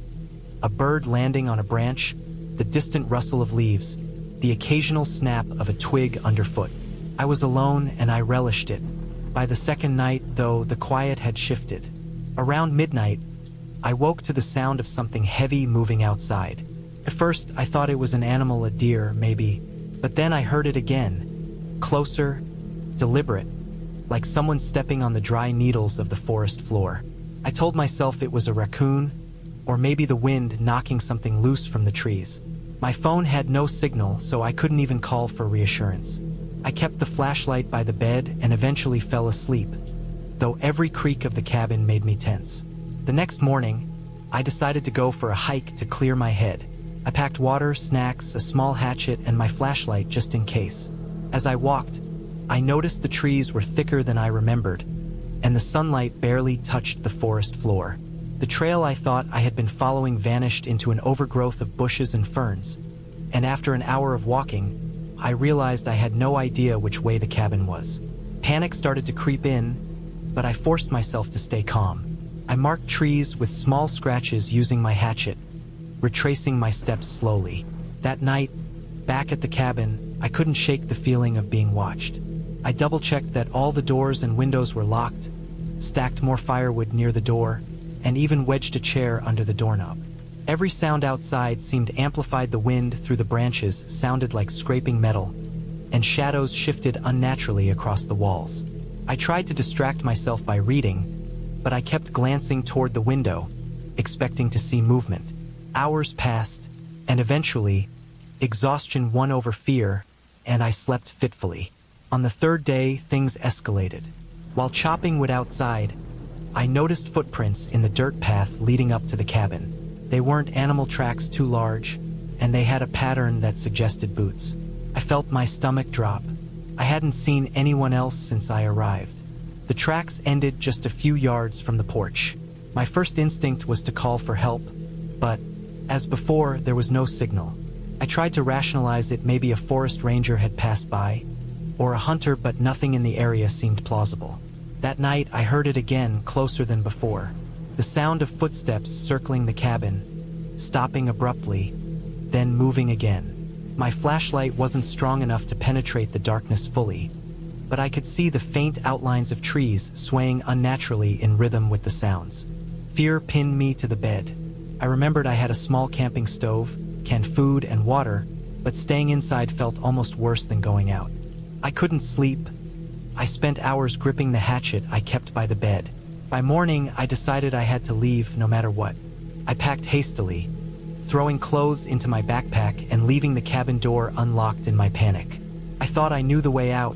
S1: A bird landing on a branch, the distant rustle of leaves, the occasional snap of a twig underfoot. I was alone and I relished it. By the second night, though, the quiet had shifted. Around midnight, I woke to the sound of something heavy moving outside. At first, I thought it was an animal, a deer, maybe, but then I heard it again. Closer, deliberate, like someone stepping on the dry needles of the forest floor. I told myself it was a raccoon, or maybe the wind knocking something loose from the trees. My phone had no signal, so I couldn't even call for reassurance. I kept the flashlight by the bed and eventually fell asleep, though every creak of the cabin made me tense. The next morning, I decided to go for a hike to clear my head. I packed water, snacks, a small hatchet, and my flashlight just in case. As I walked, I noticed the trees were thicker than I remembered, and the sunlight barely touched the forest floor. The trail I thought I had been following vanished into an overgrowth of bushes and ferns, and after an hour of walking, I realized I had no idea which way the cabin was. Panic started to creep in, but I forced myself to stay calm. I marked trees with small scratches using my hatchet, retracing my steps slowly. That night, back at the cabin, I couldn't shake the feeling of being watched. I double-checked that all the doors and windows were locked, stacked more firewood near the door, and even wedged a chair under the doorknob. Every sound outside seemed amplified. The wind through the branches sounded like scraping metal, and shadows shifted unnaturally across the walls. I tried to distract myself by reading, but I kept glancing toward the window, expecting to see movement. Hours passed, and eventually, exhaustion won over fear, and I slept fitfully. On the third day, things escalated. While chopping wood outside, I noticed footprints in the dirt path leading up to the cabin. They weren't animal tracks too large, and they had a pattern that suggested boots. I felt my stomach drop. I hadn't seen anyone else since I arrived. The tracks ended just a few yards from the porch. My first instinct was to call for help, but, as before, there was no signal. I tried to rationalize it. Maybe a forest ranger had passed by, or a hunter, but nothing in the area seemed plausible. That night, I heard it again, closer than before. The sound of footsteps circling the cabin, stopping abruptly, then moving again. My flashlight wasn't strong enough to penetrate the darkness fully, but I could see the faint outlines of trees swaying unnaturally in rhythm with the sounds. Fear pinned me to the bed. I remembered I had a small camping stove, canned food, and water, but staying inside felt almost worse than going out. I couldn't sleep. I spent hours gripping the hatchet I kept by the bed. By morning, I decided I had to leave no matter what. I packed hastily, throwing clothes into my backpack and leaving the cabin door unlocked in my panic. I thought I knew the way out,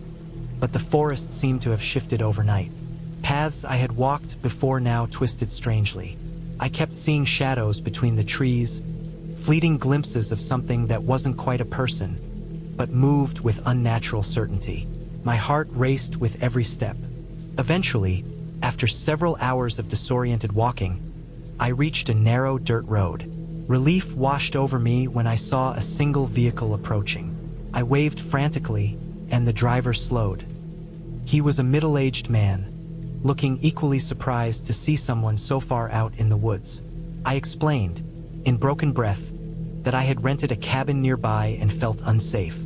S1: but the forest seemed to have shifted overnight. Paths I had walked before now twisted strangely. I kept seeing shadows between the trees, fleeting glimpses of something that wasn't quite a person, but moved with unnatural certainty. My heart raced with every step. Eventually, after several hours of disoriented walking, I reached a narrow dirt road. Relief washed over me when I saw a single vehicle approaching. I waved frantically, and the driver slowed. He was a middle-aged man, looking equally surprised to see someone so far out in the woods. I explained, in broken breath, that I had rented a cabin nearby and felt unsafe.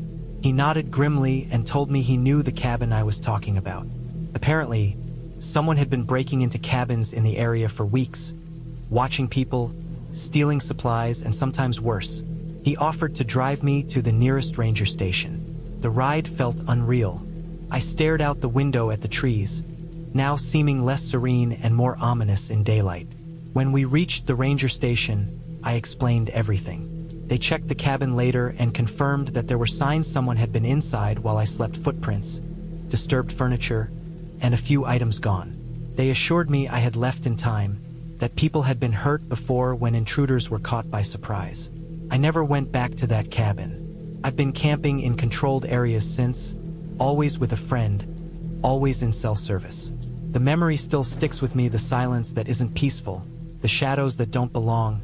S1: He nodded grimly and told me he knew the cabin I was talking about. Apparently, someone had been breaking into cabins in the area for weeks, watching people, stealing supplies, and sometimes worse. He offered to drive me to the nearest ranger station. The ride felt unreal. I stared out the window at the trees, now seeming less serene and more ominous in daylight. When we reached the ranger station, I explained everything. They checked the cabin later and confirmed that there were signs someone had been inside while I slept: footprints, disturbed furniture, and a few items gone. They assured me I had left in time, that people had been hurt before when intruders were caught by surprise. I never went back to that cabin. I've been camping in controlled areas since, always with a friend, always in cell service. The memory still sticks with me: the silence that isn't peaceful, the shadows that don't belong,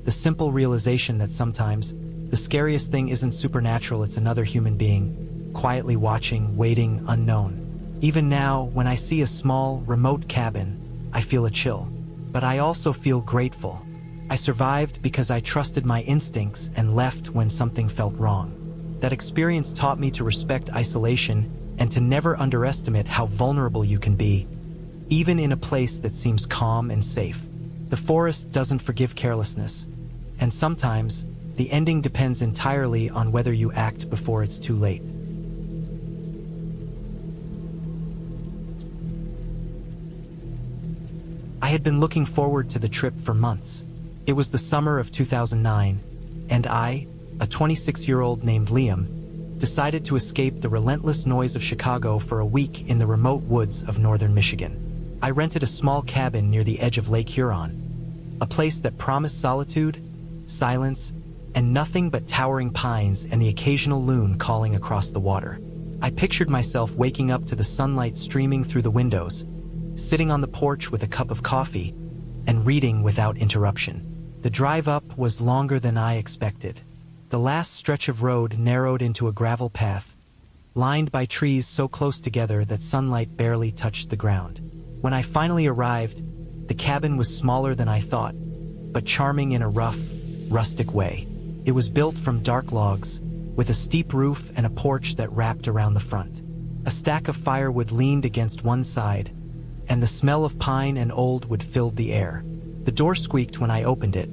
S1: the simple realization that sometimes the scariest thing isn't supernatural, it's another human being, quietly watching, waiting, unknown. Even now, when I see a small, remote cabin, I feel a chill. But I also feel grateful. I survived because I trusted my instincts and left when something felt wrong. That experience taught me to respect isolation and to never underestimate how vulnerable you can be, even in a place that seems calm and safe. The forest doesn't forgive carelessness, and sometimes the ending depends entirely on whether you act before it's too late. I had been looking forward to the trip for months. It was the summer of 2009, and I, a 26-year-old named Liam, decided to escape the relentless noise of Chicago for a week in the remote woods of northern Michigan. I rented a small cabin near the edge of Lake Huron, a place that promised solitude, silence, and nothing but towering pines and the occasional loon calling across the water. I pictured myself waking up to the sunlight streaming through the windows, sitting on the porch with a cup of coffee, and reading without interruption. The drive up was longer than I expected. The last stretch of road narrowed into a gravel path, lined by trees so close together that sunlight barely touched the ground. When I finally arrived, the cabin was smaller than I thought, but charming in a rough, rustic way. It was built from dark logs, with a steep roof and a porch that wrapped around the front. A stack of firewood leaned against one side, and the smell of pine and old wood filled the air. The door squeaked when I opened it,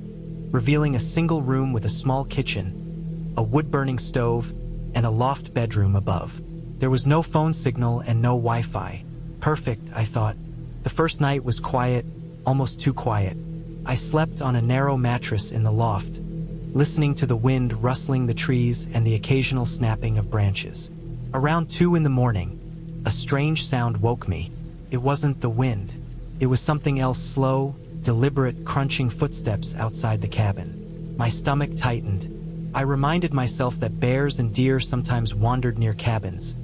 S1: revealing a single room with a small kitchen, a wood-burning stove, and a loft bedroom above. There was no phone signal and no Wi-Fi. Perfect, I thought. The first night was quiet, almost too quiet. I slept on a narrow mattress in the loft, listening to the wind rustling the trees and the occasional snapping of branches. Around 2 in the morning, a strange sound woke me. It wasn't the wind. It was something else, slow, deliberate, crunching footsteps outside the cabin. My stomach tightened. I reminded myself that bears and deer sometimes wandered near cabins,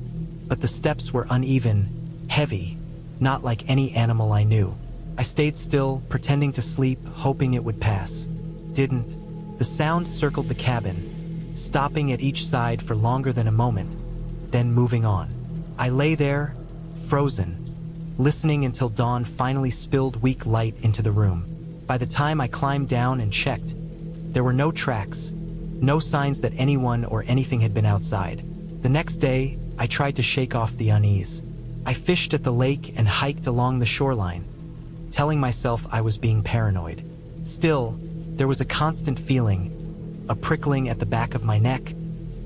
S1: but the steps were uneven, heavy, not like any animal I knew. I stayed still, pretending to sleep, hoping it would pass. Didn't. The sound circled the cabin, stopping at each side for longer than a moment, then moving on. I lay there, frozen, listening until dawn finally spilled weak light into the room. By the time I climbed down and checked, there were no tracks, no signs that anyone or anything had been outside. The next day, I tried to shake off the unease. I fished at the lake and hiked along the shoreline, telling myself I was being paranoid. Still, there was a constant feeling, a prickling at the back of my neck,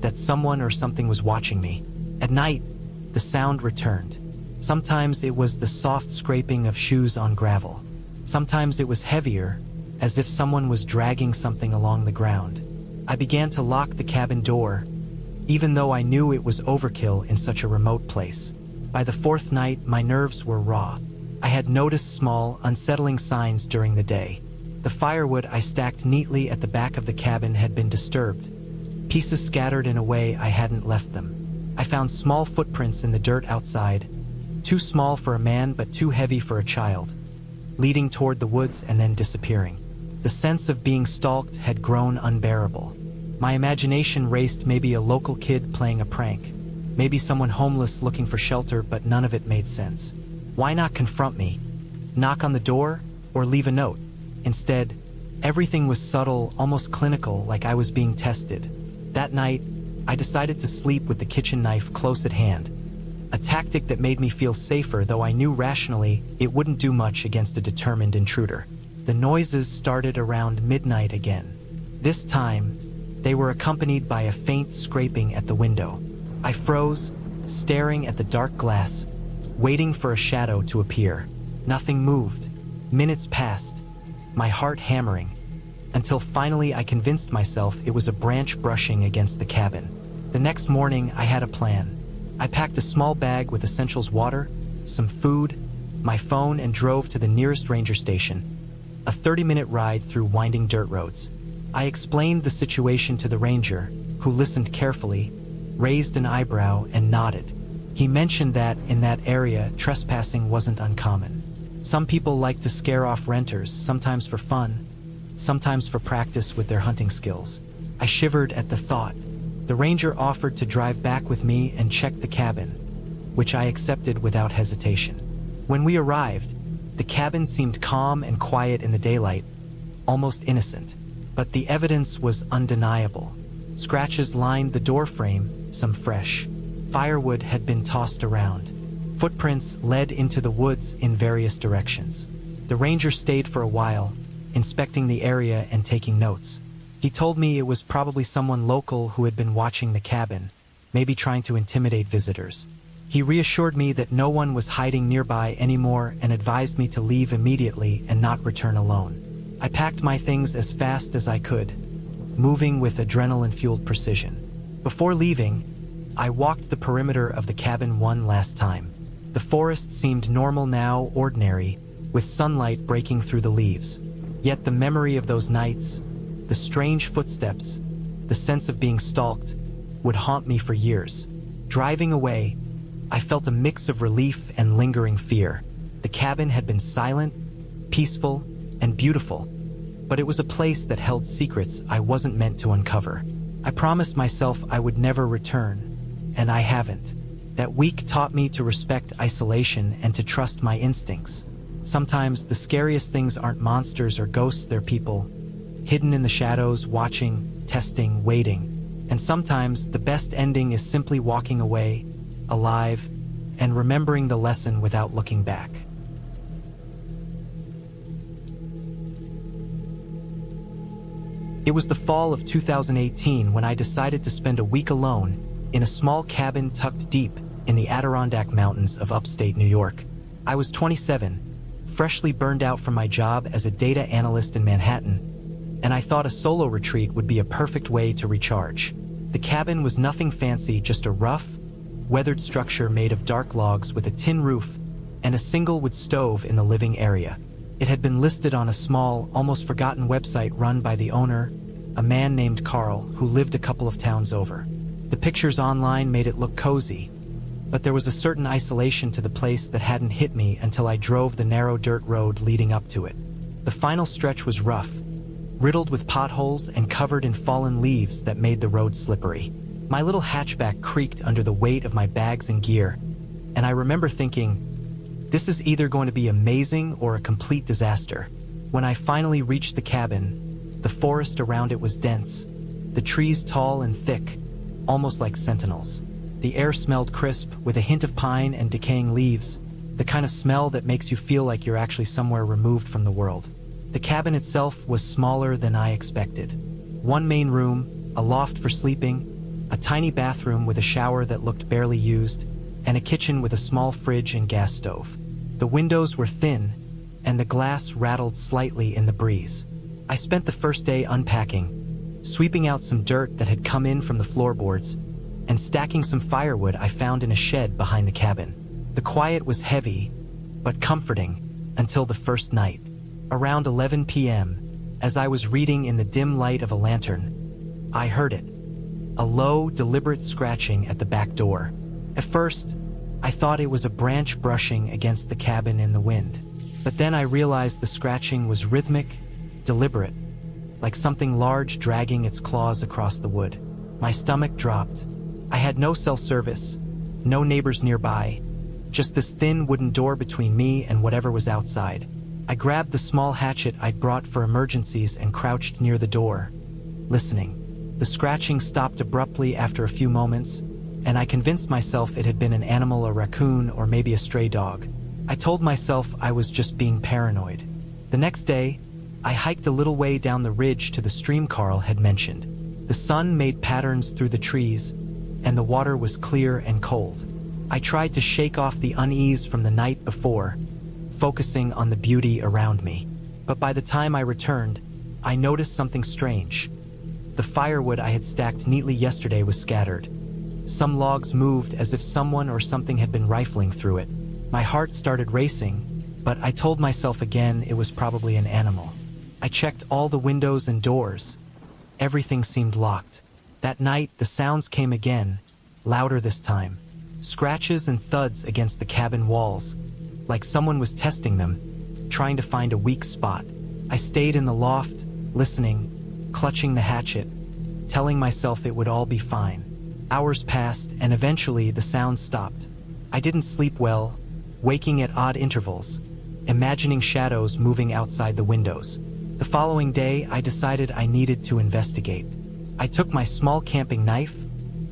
S1: that someone or something was watching me. At night, the sound returned. Sometimes it was the soft scraping of shoes on gravel. Sometimes it was heavier, as if someone was dragging something along the ground. I began to lock the cabin door, even though I knew it was overkill in such a remote place. By the 4th night, my nerves were raw. I had noticed small, unsettling signs during the day. The firewood I stacked neatly at the back of the cabin had been disturbed, pieces scattered in a way I hadn't left them. I found small footprints in the dirt outside, too small for a man but too heavy for a child, leading toward the woods and then disappearing. The sense of being stalked had grown unbearable. My imagination raced, maybe a local kid playing a prank, maybe someone homeless looking for shelter, but none of it made sense. Why not confront me, knock on the door, or leave a note? Instead, everything was subtle, almost clinical, like I was being tested. That night, I decided to sleep with the kitchen knife close at hand, a tactic that made me feel safer, though I knew rationally it wouldn't do much against a determined intruder. The noises started around midnight again. This time, they were accompanied by a faint scraping at the window. I froze, staring at the dark glass, waiting for a shadow to appear. Nothing moved. Minutes passed, my heart hammering, until finally I convinced myself it was a branch brushing against the cabin. The next morning, I had a plan. I packed a small bag with essentials: water, some food, my phone, and drove to the nearest ranger station, a 30-minute ride through winding dirt roads. I explained the situation to the ranger, who listened carefully, raised an eyebrow, and nodded. He mentioned that, in that area, trespassing wasn't uncommon. Some people like to scare off renters, sometimes for fun, sometimes for practice with their hunting skills. I shivered at the thought. The ranger offered to drive back with me and check the cabin, which I accepted without hesitation. When we arrived, the cabin seemed calm and quiet in the daylight, almost innocent. But the evidence was undeniable. Scratches lined the door frame, some fresh. Firewood had been tossed around. Footprints led into the woods in various directions. The ranger stayed for a while, inspecting the area and taking notes. He told me it was probably someone local who had been watching the cabin, maybe trying to intimidate visitors. He reassured me that no one was hiding nearby anymore and advised me to leave immediately and not return alone. I packed my things as fast as I could, moving with adrenaline-fueled precision. Before leaving, I walked the perimeter of the cabin one last time. The forest seemed normal now, ordinary, with sunlight breaking through the leaves. Yet the memory of those nights, the strange footsteps, the sense of being stalked, would haunt me for years. Driving away, I felt a mix of relief and lingering fear. The cabin had been silent, peaceful, and beautiful, but it was a place that held secrets I wasn't meant to uncover. I promised myself I would never return, and I haven't. That week taught me to respect isolation and to trust my instincts. Sometimes the scariest things aren't monsters or ghosts, they're people, hidden in the shadows, watching, testing, waiting. And sometimes the best ending is simply walking away, alive, and remembering the lesson without looking back. It was the fall of 2018 when I decided to spend a week alone in a small cabin tucked deep in the Adirondack Mountains of upstate New York. I was 27, freshly burned out from my job as a data analyst in Manhattan, and I thought a solo retreat would be a perfect way to recharge. The cabin was nothing fancy, just a rough, weathered structure made of dark logs with a tin roof and a single wood stove in the living area. It had been listed on a small, almost forgotten website run by the owner, a man named Carl, who lived a couple of towns over. The pictures online made it look cozy, but there was a certain isolation to the place that hadn't hit me until I drove the narrow dirt road leading up to it. The final stretch was rough, riddled with potholes and covered in fallen leaves that made the road slippery. My little hatchback creaked under the weight of my bags and gear, and I remember thinking, this is either going to be amazing or a complete disaster. When I finally reached the cabin, the forest around it was dense, the trees tall and thick, almost like sentinels. The air smelled crisp, with a hint of pine and decaying leaves, the kind of smell that makes you feel like you're actually somewhere removed from the world. The cabin itself was smaller than I expected. One main room, a loft for sleeping, a tiny bathroom with a shower that looked barely used, and a kitchen with a small fridge and gas stove. The windows were thin, and the glass rattled slightly in the breeze. I spent the first day unpacking, sweeping out some dirt that had come in from the floorboards, and stacking some firewood I found in a shed behind the cabin. The quiet was heavy, but comforting, until the first night. Around 11 p.m., as I was reading in the dim light of a lantern, I heard it. A low, deliberate scratching at the back door. At first, I thought it was a branch brushing against the cabin in the wind. But then I realized the scratching was rhythmic, deliberate, like something large dragging its claws across the wood. My stomach dropped. I had no cell service, no neighbors nearby, just this thin wooden door between me and whatever was outside. I grabbed the small hatchet I'd brought for emergencies and crouched near the door, listening. The scratching stopped abruptly after a few moments, and I convinced myself it had been an animal, a raccoon, or maybe a stray dog. I told myself I was just being paranoid. The next day, I hiked a little way down the ridge to the stream Carl had mentioned. The sun made patterns through the trees, and the water was clear and cold. I tried to shake off the unease from the night before, focusing on the beauty around me. But by the time I returned, I noticed something strange. The firewood I had stacked neatly yesterday was scattered. Some logs moved as if someone or something had been rifling through it. My heart started racing, but I told myself again it was probably an animal. I checked all the windows and doors. Everything seemed locked. That night, the sounds came again, louder this time. Scratches and thuds against the cabin walls, like someone was testing them, trying to find a weak spot. I stayed in the loft, listening, clutching the hatchet, telling myself it would all be fine. Hours passed, and eventually the sounds stopped. I didn't sleep well, waking at odd intervals, imagining shadows moving outside the windows. The following day, I decided I needed to investigate. I took my small camping knife,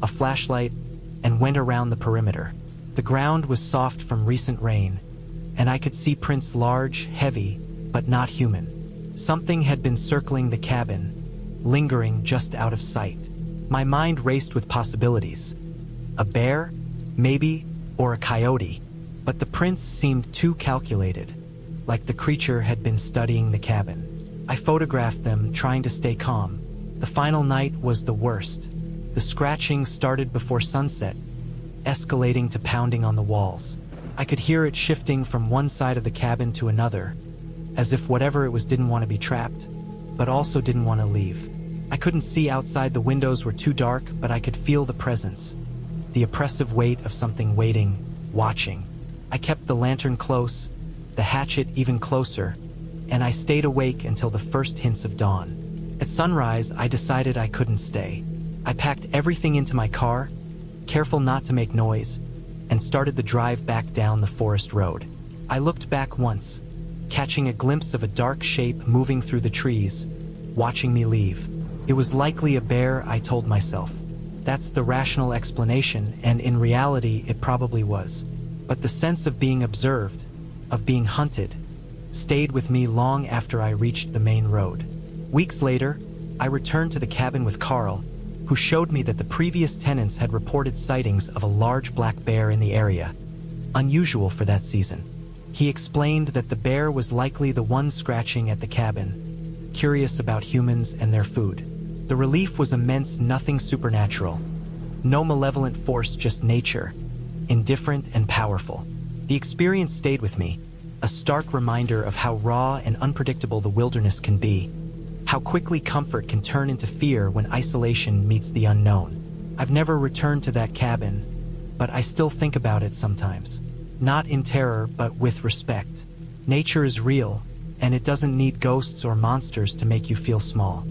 S1: a flashlight, and went around the perimeter. The ground was soft from recent rain, and I could see prints large, heavy, but not human. Something had been circling the cabin, lingering just out of sight. My mind raced with possibilities. A bear? Maybe, or a coyote. But the prints seemed too calculated, like the creature had been studying the cabin. I photographed them, trying to stay calm. The final night was the worst. The scratching started before sunset, escalating to pounding on the walls. I could hear it shifting from one side of the cabin to another, as if whatever it was didn't want to be trapped, but also didn't want to leave. I couldn't see outside, the windows were too dark, but I could feel the presence, the oppressive weight of something waiting, watching. I kept the lantern close, the hatchet even closer, and I stayed awake until the first hints of dawn. At sunrise, I decided I couldn't stay. I packed everything into my car, careful not to make noise, and started the drive back down the forest road. I looked back once, catching a glimpse of a dark shape moving through the trees, watching me leave. It was likely a bear, I told myself. That's the rational explanation, and in reality, it probably was. But the sense of being observed, of being hunted, stayed with me long after I reached the main road. Weeks later, I returned to the cabin with Carl, who showed me that the previous tenants had reported sightings of a large black bear in the area, unusual for that season. He explained that the bear was likely the one scratching at the cabin, curious about humans and their food. The relief was immense, nothing supernatural. No malevolent force, just nature, indifferent and powerful. The experience stayed with me, a stark reminder of how raw and unpredictable the wilderness can be, how quickly comfort can turn into fear when isolation meets the unknown. I've never returned to that cabin, but I still think about it sometimes. Not in terror, but with respect. Nature is real, and it doesn't need ghosts or monsters to make you feel small.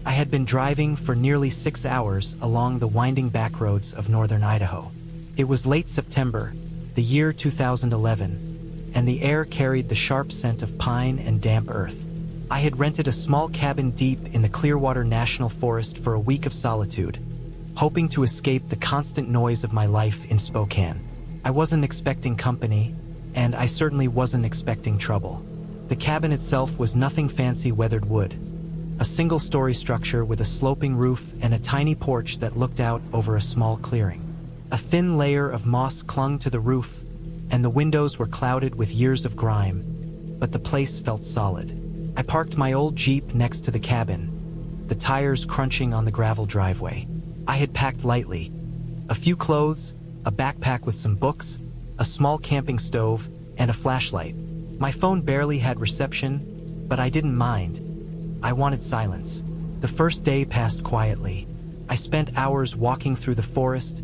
S1: I had been driving for nearly 6 hours along the winding back roads of northern Idaho. It was late September, the year 2011, and the air carried the sharp scent of pine and damp earth. I had rented a small cabin deep in the Clearwater National Forest for a week of solitude, hoping to escape the constant noise of my life in Spokane. I wasn't expecting company, and I certainly wasn't expecting trouble. The cabin itself was nothing fancy, weathered wood, a single-story structure with a sloping roof and a tiny porch that looked out over a small clearing. A thin layer of moss clung to the roof, and the windows were clouded with years of grime, but the place felt solid. I parked my old Jeep next to the cabin, the tires crunching on the gravel driveway. I had packed lightly: a few clothes, a backpack with some books, a small camping stove, and a flashlight. My phone barely had reception, but I didn't mind. I wanted silence. The first day passed quietly. I spent hours walking through the forest,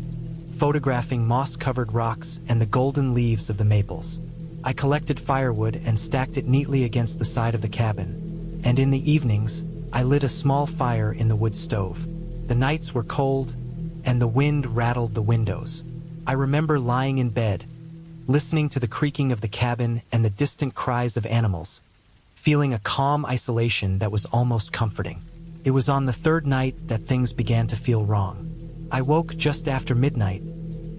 S1: photographing moss-covered rocks and the golden leaves of the maples. I collected firewood and stacked it neatly against the side of the cabin, and in the evenings, I lit a small fire in the wood stove. The nights were cold, and the wind rattled the windows. I remember lying in bed, listening to the creaking of the cabin and the distant cries of animals, feeling a calm isolation that was almost comforting. It was on the third night that things began to feel wrong. I woke just after midnight,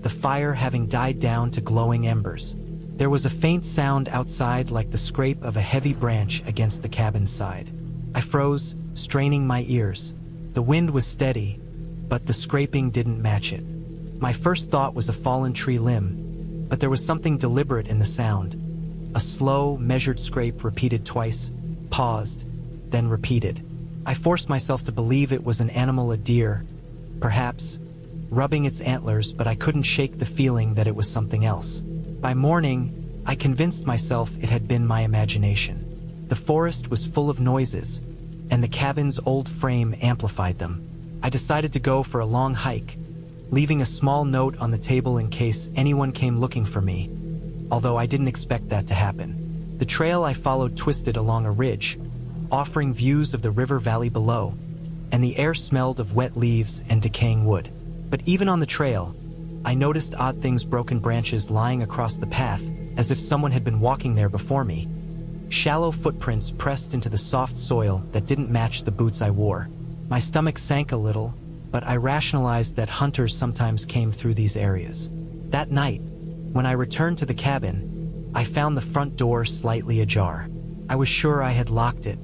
S1: the fire having died down to glowing embers. There was a faint sound outside, like the scrape of a heavy branch against the cabin's side. I froze, straining my ears. The wind was steady, but the scraping didn't match it. My first thought was a fallen tree limb, but there was something deliberate in the sound. A slow, measured scrape repeated twice, paused, then repeated. I forced myself to believe it was an animal, a deer, perhaps, rubbing its antlers, but I couldn't shake the feeling that it was something else. By morning, I convinced myself it had been my imagination. The forest was full of noises, and the cabin's old frame amplified them. I decided to go for a long hike, leaving a small note on the table in case anyone came looking for me, although I didn't expect that to happen. The trail I followed twisted along a ridge, offering views of the river valley below, and the air smelled of wet leaves and decaying wood. But even on the trail, I noticed odd things: broken branches lying across the path, as if someone had been walking there before me. Shallow footprints pressed into the soft soil that didn't match the boots I wore. My stomach sank a little, but I rationalized that hunters sometimes came through these areas. That night, When I returned to the cabin, I found the front door slightly ajar. I was sure I had locked it.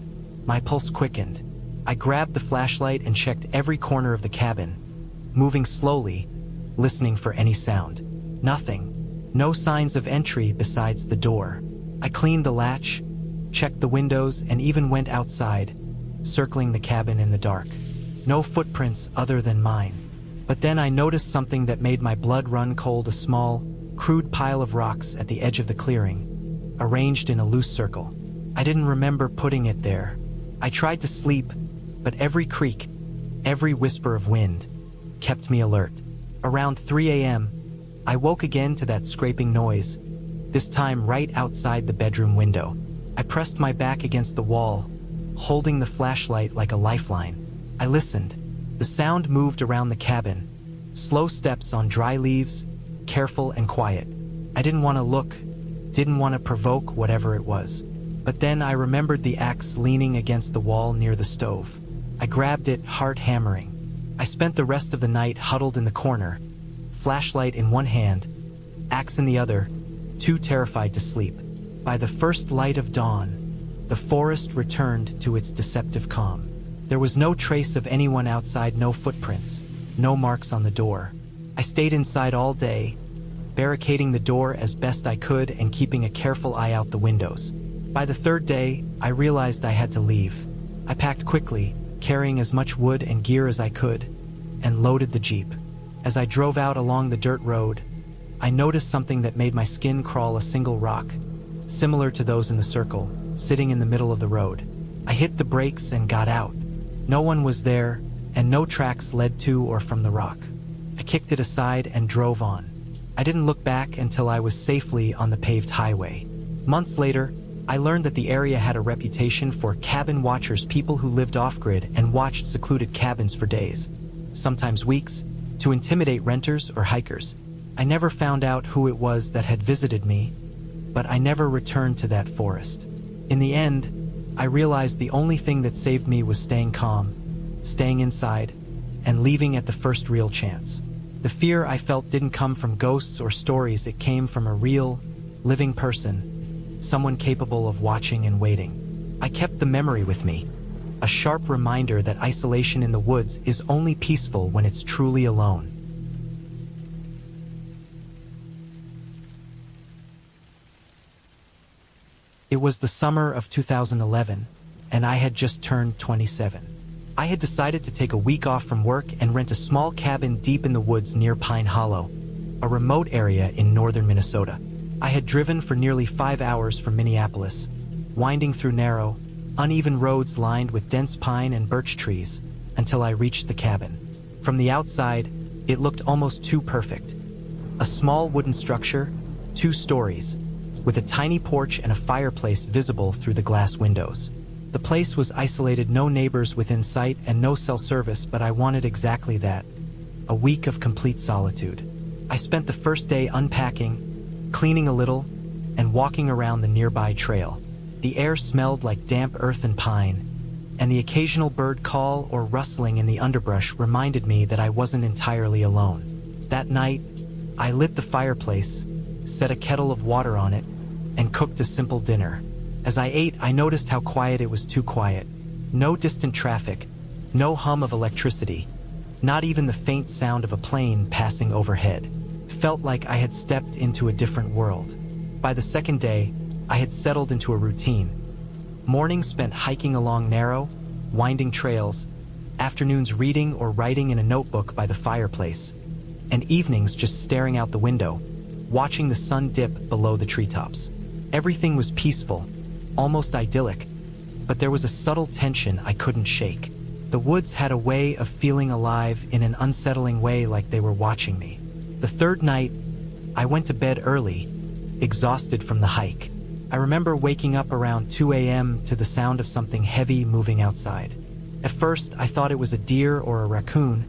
S1: My pulse quickened. I grabbed the flashlight and checked every corner of the cabin, moving slowly, listening for any sound. Nothing. No signs of entry besides the door. I cleaned the latch, checked the windows, and even went outside, circling the cabin in the dark. No footprints other than mine. But then I noticed something that made my blood run cold: a small, crude pile of rocks at the edge of the clearing, arranged in a loose circle. I didn't remember putting it there. I tried to sleep, but every creak, every whisper of wind, kept me alert. Around 3 a.m., I woke again to that scraping noise, this time right outside the bedroom window. I pressed my back against the wall, holding the flashlight like a lifeline. I listened. The sound moved around the cabin, slow steps on dry leaves, careful and quiet. I didn't want to look, didn't want to provoke whatever it was. But then I remembered the axe leaning against the wall near the stove. I grabbed it, heart hammering. I spent the rest of the night huddled in the corner, flashlight in one hand, axe in the other, too terrified to sleep. By the first light of dawn, the forest returned to its deceptive calm. There was no trace of anyone outside, no footprints, no marks on the door. I stayed inside all day, barricading the door as best I could and keeping a careful eye out the windows. By the third day, I realized I had to leave. I packed quickly, carrying as much wood and gear as I could, and loaded the Jeep. As I drove out along the dirt road, I noticed something that made my skin crawl: a single rock, similar to those in the circle, sitting in the middle of the road. I hit the brakes and got out. No one was there, and no tracks led to or from the rock. I kicked it aside and drove on. I didn't look back until I was safely on the paved highway. Months later, I learned that the area had a reputation for cabin watchers, people who lived off-grid and watched secluded cabins for days, sometimes weeks, to intimidate renters or hikers. I never found out who it was that had visited me, but I never returned to that forest. In the end, I realized the only thing that saved me was staying calm, staying inside, and leaving at the first real chance. The fear I felt didn't come from ghosts or stories. It came from a real, living person, someone capable of watching and waiting. I kept the memory with me, a sharp reminder that isolation in the woods is only peaceful when it's truly alone. It was the summer of 2011, and I had just turned 27. I had decided to take a week off from work and rent a small cabin deep in the woods near Pine Hollow, a remote area in northern Minnesota. I had driven for nearly 5 hours from Minneapolis, winding through narrow, uneven roads lined with dense pine and birch trees, until I reached the cabin. From the outside, it looked almost too perfect. A small wooden structure, 2 stories, with a tiny porch and a fireplace visible through the glass windows. The place was isolated, no neighbors within sight and no cell service, but I wanted exactly that, a week of complete solitude. I spent the first day unpacking, cleaning a little, and walking around the nearby trail. The air smelled like damp earth and pine, and the occasional bird call or rustling in the underbrush reminded me that I wasn't entirely alone. That night, I lit the fireplace, set a kettle of water on it, and cooked a simple dinner. As I ate, I noticed how quiet it was. Too quiet. No distant traffic, no hum of electricity, not even the faint sound of a plane passing overhead. Felt like I had stepped into a different world. By the second day, I had settled into a routine. Mornings spent hiking along narrow, winding trails, afternoons reading or writing in a notebook by the fireplace, and evenings just staring out the window, watching the sun dip below the treetops. Everything was peaceful, almost idyllic, but there was a subtle tension I couldn't shake. The woods had a way of feeling alive in an unsettling way, like they were watching me. The third night, I went to bed early, exhausted from the hike. I remember waking up around 2 a.m. to the sound of something heavy moving outside. At first, I thought it was a deer or a raccoon,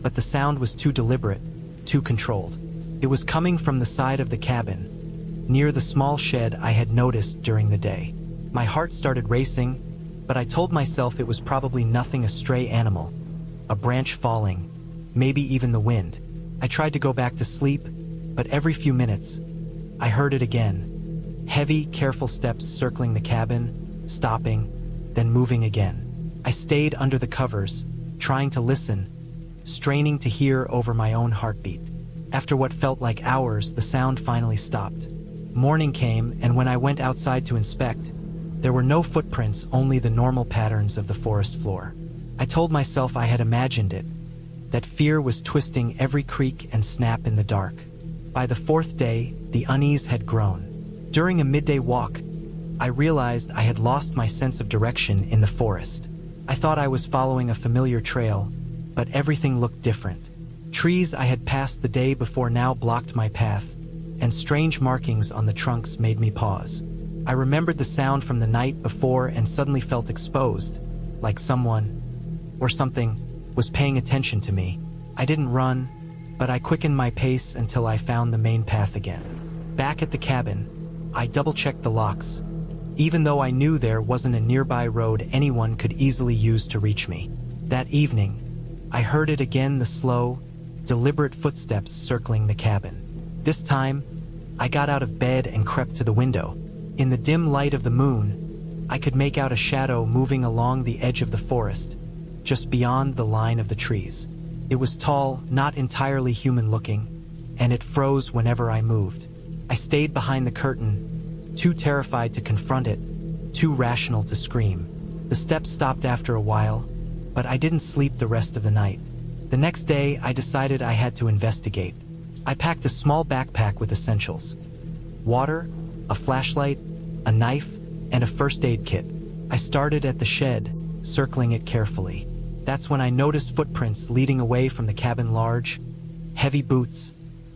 S1: but the sound was too deliberate, too controlled. It was coming from the side of the cabin, near the small shed I had noticed during the day. My heart started racing, but I told myself it was probably nothing, a stray animal, a branch falling, maybe even the wind. I tried to go back to sleep, but every few minutes, I heard it again. Heavy, careful steps circling the cabin, stopping, then moving again. I stayed under the covers, trying to listen, straining to hear over my own heartbeat. After what felt like hours, the sound finally stopped. Morning came, and when I went outside to inspect, there were no footprints, only the normal patterns of the forest floor. I told myself I had imagined it, that fear was twisting every creak and snap in the dark. By the fourth day, the unease had grown. During a midday walk, I realized I had lost my sense of direction in the forest. I thought I was following a familiar trail, but everything looked different. Trees I had passed the day before now blocked my path, and strange markings on the trunks made me pause. I remembered the sound from the night before and suddenly felt exposed, like someone, or something, was paying attention to me. I didn't run, but I quickened my pace until I found the main path again. Back at the cabin, I double-checked the locks, even though I knew there wasn't a nearby road anyone could easily use to reach me. That evening, I heard it again, the slow, deliberate footsteps circling the cabin. This time, I got out of bed and crept to the window. In the dim light of the moon, I could make out a shadow moving along the edge of the forest, just beyond the line of the trees. It was tall, not entirely human-looking, and it froze whenever I moved. I stayed behind the curtain, too terrified to confront it, too rational to scream. The steps stopped after a while, but I didn't sleep the rest of the night. The next day, I decided I had to investigate. I packed a small backpack with essentials: water, a flashlight, a knife, and a first aid kit. I started at the shed, circling it carefully. That's when I noticed footprints leading away from the cabin, large, heavy boots,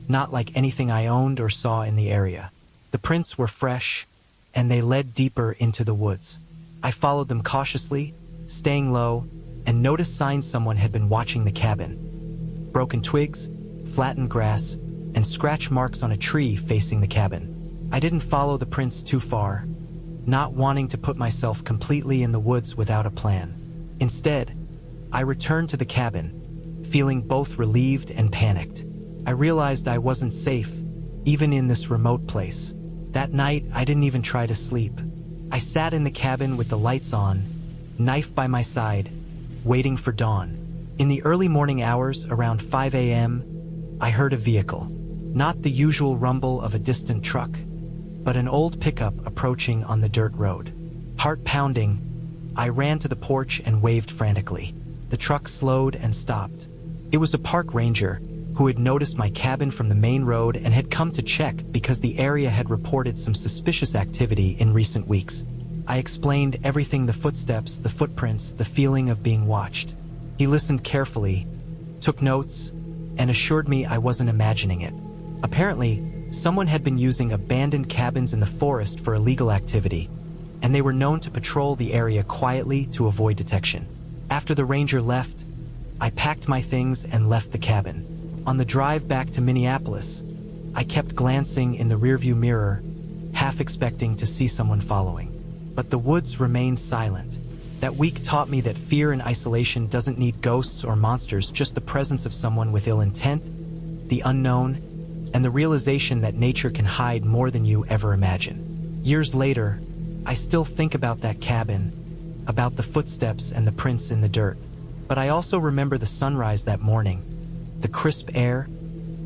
S1: not like anything I owned or saw in the area. The prints were fresh, and they led deeper into the woods. I followed them cautiously, staying low, and noticed signs someone had been watching the cabin. Broken twigs, flattened grass, and scratch marks on a tree facing the cabin. I didn't follow the prints too far, not wanting to put myself completely in the woods without a plan. Instead, I returned to the cabin, feeling both relieved and panicked. I realized I wasn't safe, even in this remote place. That night, I didn't even try to sleep. I sat in the cabin with the lights on, knife by my side, waiting for dawn. In the early morning hours, around 5 a.m., I heard a vehicle. Not the usual rumble of a distant truck, but an old pickup approaching on the dirt road. Heart pounding, I ran to the porch and waved frantically. The truck slowed and stopped. It was a park ranger who had noticed my cabin from the main road and had come to check because the area had reported some suspicious activity in recent weeks. I explained everything: the footsteps, the footprints, the feeling of being watched. He listened carefully, took notes, and assured me I wasn't imagining it. Apparently, someone had been using abandoned cabins in the forest for illegal activity, and they were known to patrol the area quietly to avoid detection. After the ranger left, I packed my things and left the cabin. On the drive back to Minneapolis, I kept glancing in the rearview mirror, half expecting to see someone following. But the woods remained silent. That week taught me that fear and isolation doesn't need ghosts or monsters, just the presence of someone with ill intent, the unknown, and the realization that nature can hide more than you ever imagine. Years later, I still think about that cabin, about the footsteps and the prints in the dirt. But I also remember the sunrise that morning, the crisp air,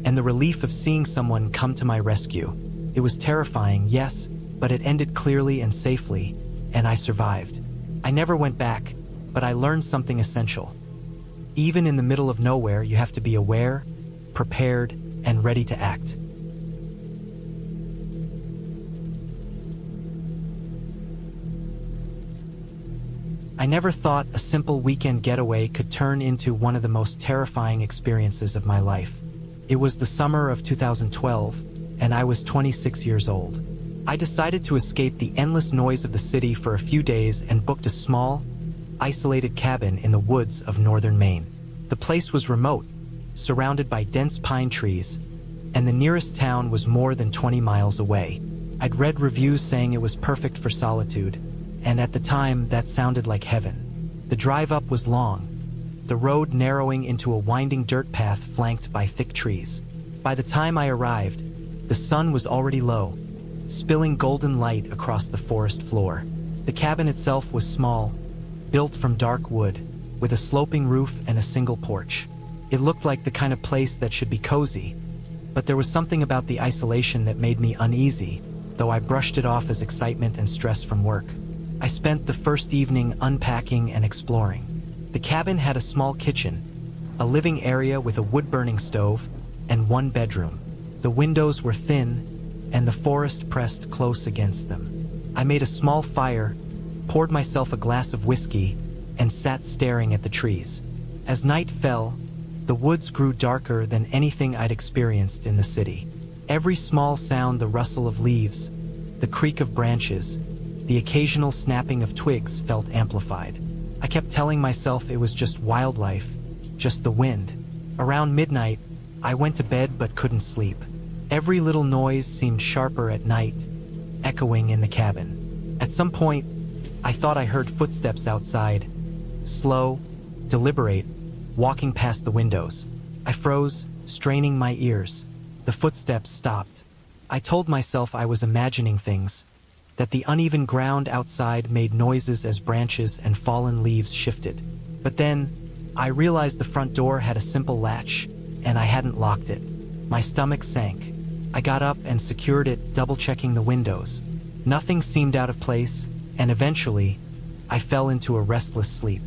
S1: and the relief of seeing someone come to my rescue. It was terrifying, yes, but it ended clearly and safely, and I survived. I never went back, but I learned something essential. Even in the middle of nowhere, you have to be aware, prepared, and ready to act. I never thought a simple weekend getaway could turn into one of the most terrifying experiences of my life. It was the summer of 2012, and I was 26 years old. I decided to escape the endless noise of the city for a few days and booked a small, isolated cabin in the woods of northern Maine. The place was remote, surrounded by dense pine trees, and the nearest town was more than 20 miles away. I'd read reviews saying it was perfect for solitude, and at the time, that sounded like heaven. The drive up was long, the road narrowing into a winding dirt path flanked by thick trees. By the time I arrived, The sun was already low, spilling golden light across the forest floor. The cabin itself was small, built from dark wood, with a sloping roof and a single porch. It looked like the kind of place that should be cozy, but there was something about the isolation that made me uneasy, though I brushed it off as excitement and stress from work. I spent the first evening unpacking and exploring. The cabin had a small kitchen, a living area with a wood-burning stove, and one bedroom. The windows were thin, and the forest pressed close against them. I made a small fire, poured myself a glass of whiskey, and sat staring at the trees. As night fell, the woods grew darker than anything I'd experienced in the city. Every small sound, the rustle of leaves, the creak of branches, the occasional snapping of twigs felt amplified. I kept telling myself it was just wildlife, just the wind. Around midnight, I went to bed but couldn't sleep. Every little noise seemed sharper at night, echoing in the cabin. At some point, I thought I heard footsteps outside, slow, deliberate, walking past the windows. I froze, straining my ears. The footsteps stopped. I told myself I was imagining things, that the uneven ground outside made noises as branches and fallen leaves shifted. But then, I realized the front door had a simple latch, and I hadn't locked it. My stomach sank. I got up and secured it, double-checking the windows. Nothing seemed out of place, and eventually, I fell into a restless sleep.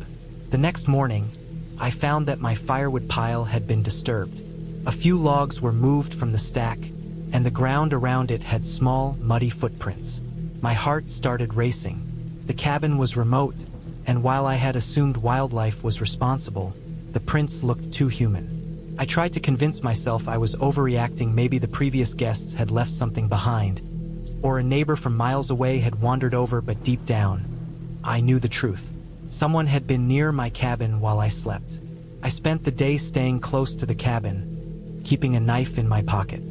S1: The next morning, I found that my firewood pile had been disturbed. A few logs were moved from the stack, and the ground around it had small, muddy footprints. My heart started racing. The cabin was remote, and while I had assumed wildlife was responsible, the prints looked too human. I tried to convince myself I was overreacting. Maybe the previous guests had left something behind, or a neighbor from miles away had wandered over, but deep down, I knew the truth. Someone had been near my cabin while I slept. I spent the day staying close to the cabin, keeping a knife in my pocket.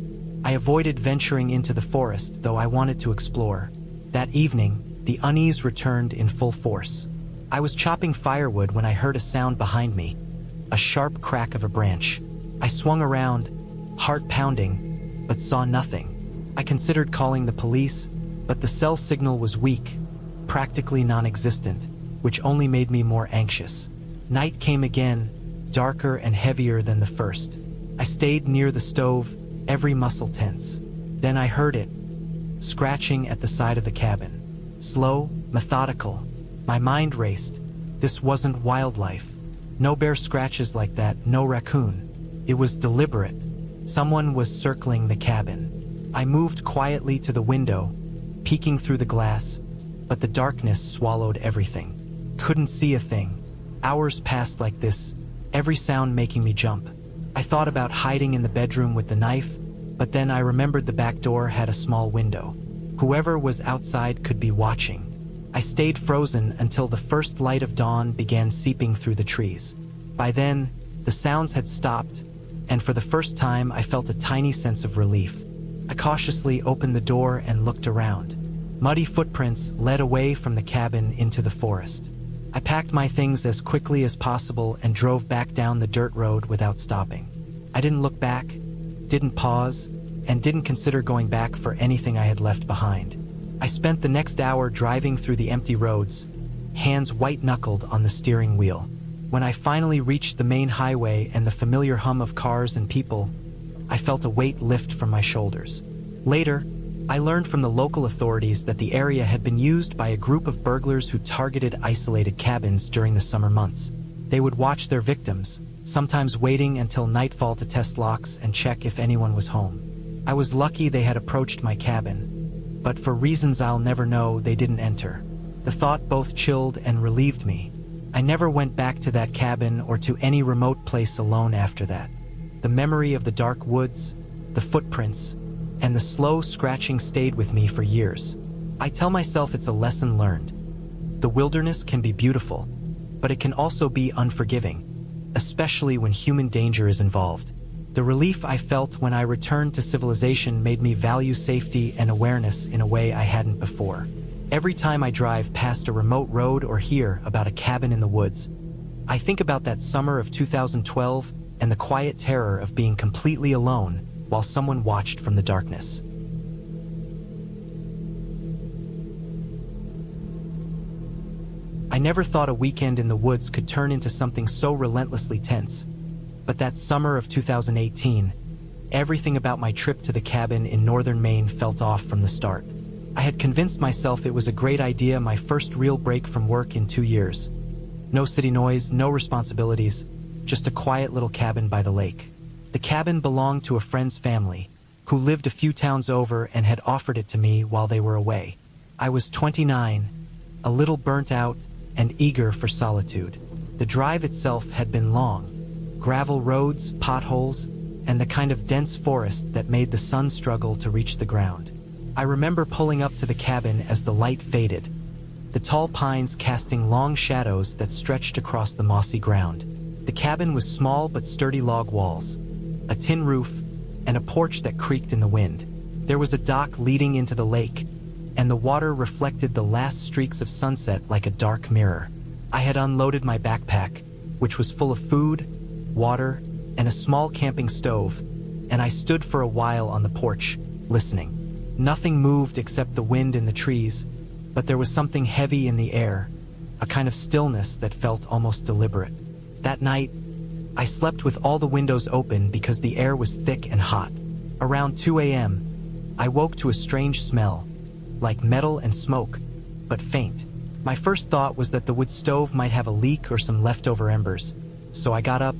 S1: I avoided venturing into the forest, though I wanted to explore. That evening, the unease returned in full force. I was chopping firewood when I heard a sound behind me, a sharp crack of a branch. I swung around, heart pounding, but saw nothing. I considered calling the police, but the cell signal was weak, practically non-existent, which only made me more anxious. Night came again, darker and heavier than the first. I stayed near the stove, every muscle tense. Then I heard it, scratching at the side of the cabin. Slow, methodical. My mind raced. This wasn't wildlife. No bear scratches like that, no raccoon. It was deliberate. Someone was circling the cabin. I moved quietly to the window, peeking through the glass, but the darkness swallowed everything. Couldn't see a thing. Hours passed like this, every sound making me jump. I thought about hiding in the bedroom with the knife, but then I remembered the back door had a small window. Whoever was outside could be watching. I stayed frozen until the first light of dawn began seeping through the trees. By then, the sounds had stopped, and for the first time I felt a tiny sense of relief. I cautiously opened the door and looked around. Muddy footprints led away from the cabin into the forest. I packed my things as quickly as possible and drove back down the dirt road without stopping. I didn't look back, didn't pause, and didn't consider going back for anything I had left behind. I spent the next hour driving through the empty roads, hands white-knuckled on the steering wheel. When I finally reached the main highway and the familiar hum of cars and people, I felt a weight lift from my shoulders. Later, I learned from the local authorities that the area had been used by a group of burglars who targeted isolated cabins during the summer months. They would watch their victims, sometimes waiting until nightfall to test locks and check if anyone was home. I was lucky they had approached my cabin, but for reasons I'll never know, they didn't enter. The thought both chilled and relieved me. I never went back to that cabin or to any remote place alone after that. The memory of the dark woods, the footprints, and the slow scratching stayed with me for years. I tell myself it's a lesson learned. The wilderness can be beautiful, but it can also be unforgiving, especially when human danger is involved. The relief I felt when I returned to civilization made me value safety and awareness in a way I hadn't before. Every time I drive past a remote road or hear about a cabin in the woods, I think about that summer of 2012 and the quiet terror of being completely alone while someone watched from the darkness. I never thought a weekend in the woods could turn into something so relentlessly tense. But that summer of 2018, everything about my trip to the cabin in northern Maine felt off from the start. I had convinced myself it was a great idea, my first real break from work in 2 years. No city noise, no responsibilities, just a quiet little cabin by the lake. The cabin belonged to a friend's family, who lived a few towns over and had offered it to me while they were away. I was 29, a little burnt out, and eager for solitude. The drive itself had been long. Gravel roads, potholes, and the kind of dense forest that made the sun struggle to reach the ground. I remember pulling up to the cabin as the light faded, the tall pines casting long shadows that stretched across the mossy ground. The cabin was small but sturdy log walls, a tin roof, and a porch that creaked in the wind. There was a dock leading into the lake, and the water reflected the last streaks of sunset like a dark mirror. I had unloaded my backpack, which was full of food, water, and a small camping stove, and I stood for a while on the porch, listening. Nothing moved except the wind in the trees, but there was something heavy in the air, a kind of stillness that felt almost deliberate. That night, I slept with all the windows open because the air was thick and hot. Around 2 a.m., I woke to a strange smell, like metal and smoke, but faint. My first thought was that the wood stove might have a leak or some leftover embers, so I got up,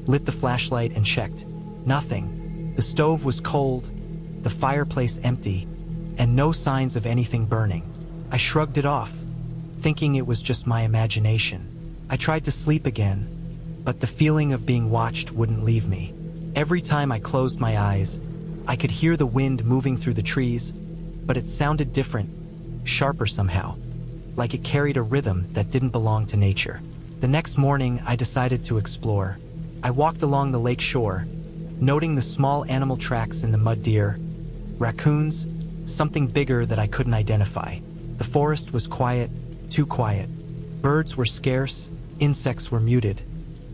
S1: lit the flashlight, and checked. Nothing. The stove was cold, the fireplace empty, and no signs of anything burning. I shrugged it off, thinking it was just my imagination. I tried to sleep again, but the feeling of being watched wouldn't leave me. Every time I closed my eyes, I could hear the wind moving through the trees, but it sounded different, sharper somehow, like it carried a rhythm that didn't belong to nature. The next morning, I decided to explore. I walked along the lake shore, noting the small animal tracks in the mud: deer, raccoons, something bigger that I couldn't identify. The forest was quiet, too quiet. Birds were scarce, insects were muted,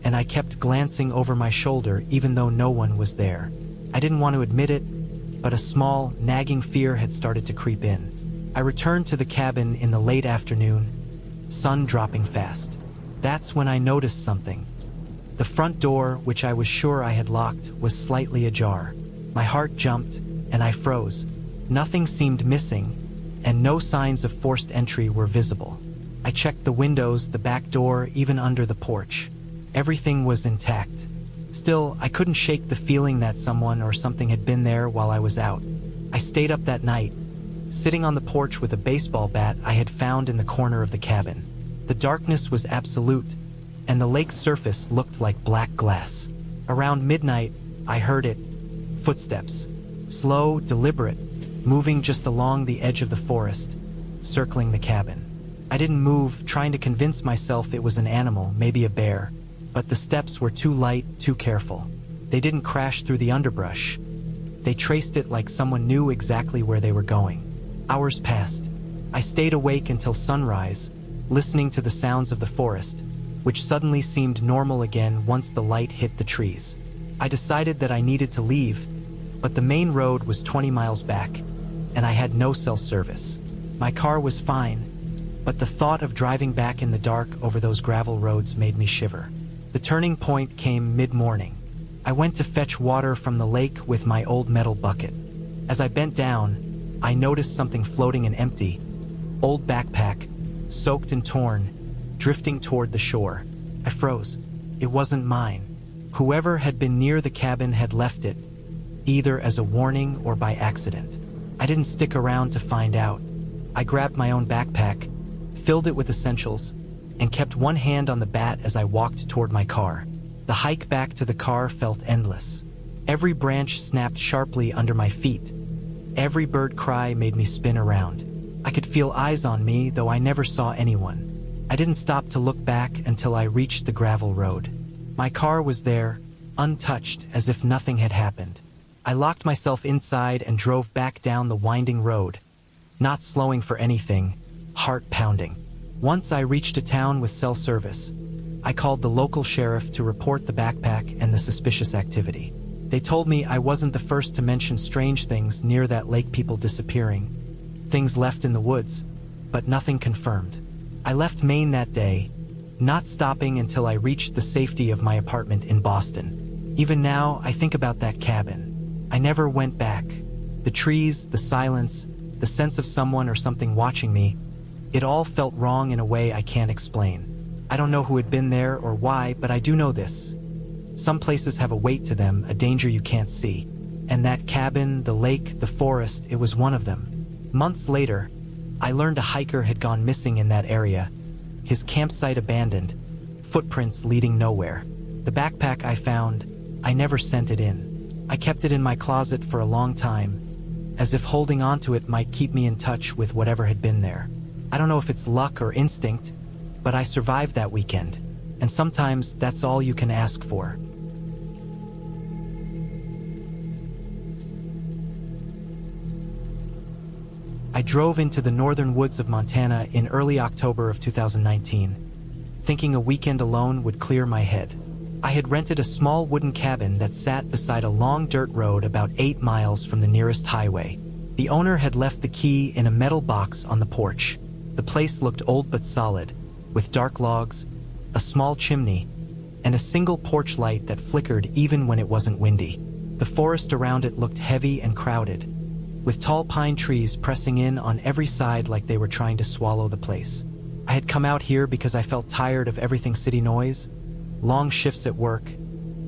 S1: and I kept glancing over my shoulder even though no one was there. I didn't want to admit it, but a small, nagging fear had started to creep in. I returned to the cabin in the late afternoon, sun dropping fast. That's when I noticed something. The front door, which I was sure I had locked, was slightly ajar. My heart jumped, and I froze. Nothing seemed missing, and no signs of forced entry were visible. I checked the windows, the back door, even under the porch. Everything was intact. Still, I couldn't shake the feeling that someone or something had been there while I was out. I stayed up that night, sitting on the porch with a baseball bat I had found in the corner of the cabin. The darkness was absolute, and the lake's surface looked like black glass. Around midnight, I heard it. Footsteps. Slow, deliberate, moving just along the edge of the forest, circling the cabin. I didn't move, trying to convince myself it was an animal, maybe a bear. But the steps were too light, too careful. They didn't crash through the underbrush. They traced it like someone knew exactly where they were going. Hours passed. I stayed awake until sunrise, listening to the sounds of the forest, which suddenly seemed normal again once the light hit the trees. I decided that I needed to leave, but the main road was 20 miles back, and I had no cell service. My car was fine, but the thought of driving back in the dark over those gravel roads made me shiver. The turning point came mid-morning. I went to fetch water from the lake with my old metal bucket. As I bent down, I noticed something floating and empty, old backpack, soaked and torn, drifting toward the shore. I froze. It wasn't mine. Whoever had been near the cabin had left it, either as a warning or by accident. I didn't stick around to find out. I grabbed my own backpack, filled it with essentials, and kept one hand on the bat as I walked toward my car. The hike back to the car felt endless. Every branch snapped sharply under my feet. Every bird cry made me spin around. I could feel eyes on me, though I never saw anyone. I didn't stop to look back until I reached the gravel road. My car was there, untouched, as if nothing had happened. I locked myself inside and drove back down the winding road, not slowing for anything, heart pounding. Once I reached a town with cell service, I called the local sheriff to report the backpack and the suspicious activity. They told me I wasn't the first to mention strange things near that lake, people disappearing, things left in the woods, but nothing confirmed. I left Maine that day, not stopping until I reached the safety of my apartment in Boston. Even now, I think about that cabin. I never went back. The trees, the silence, the sense of someone or something watching me, it all felt wrong in a way I can't explain. I don't know who had been there or why, but I do know this. Some places have a weight to them, a danger you can't see. And that cabin, the lake, the forest, it was one of them. Months later, I learned a hiker had gone missing in that area, his campsite abandoned, footprints leading nowhere. The backpack I found, I never sent it in. I kept it in my closet for a long time, as if holding onto it might keep me in touch with whatever had been there. I don't know if it's luck or instinct, but I survived that weekend, and sometimes that's all you can ask for. I drove into the northern woods of Montana in early October of 2019, thinking a weekend alone would clear my head. I had rented a small wooden cabin that sat beside a long dirt road about 8 miles from the nearest highway. The owner had left the key in a metal box on the porch. The place looked old but solid, with dark logs, a small chimney, and a single porch light that flickered even when it wasn't windy. The forest around it looked heavy and crowded, with tall pine trees pressing in on every side like they were trying to swallow the place. I had come out here because I felt tired of everything city noise, long shifts at work,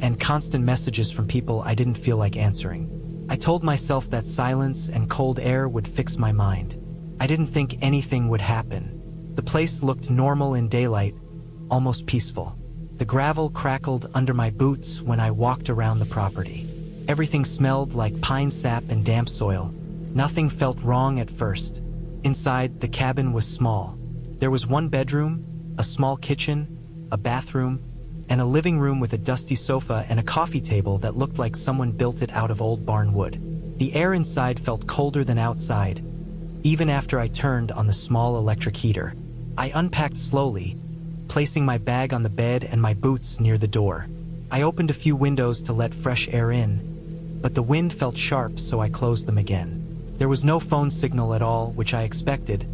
S1: and constant messages from people I didn't feel like answering. I told myself that silence and cold air would fix my mind. I didn't think anything would happen. The place looked normal in daylight, almost peaceful. The gravel crackled under my boots when I walked around the property. Everything smelled like pine sap and damp soil. Nothing felt wrong at first. Inside, the cabin was small. There was one bedroom, a small kitchen, a bathroom, and a living room with a dusty sofa and a coffee table that looked like someone built it out of old barn wood. The air inside felt colder than outside, even after I turned on the small electric heater. I unpacked slowly, placing my bag on the bed and my boots near the door. I opened a few windows to let fresh air in, but the wind felt sharp, so I closed them again. There was no phone signal at all, which I expected,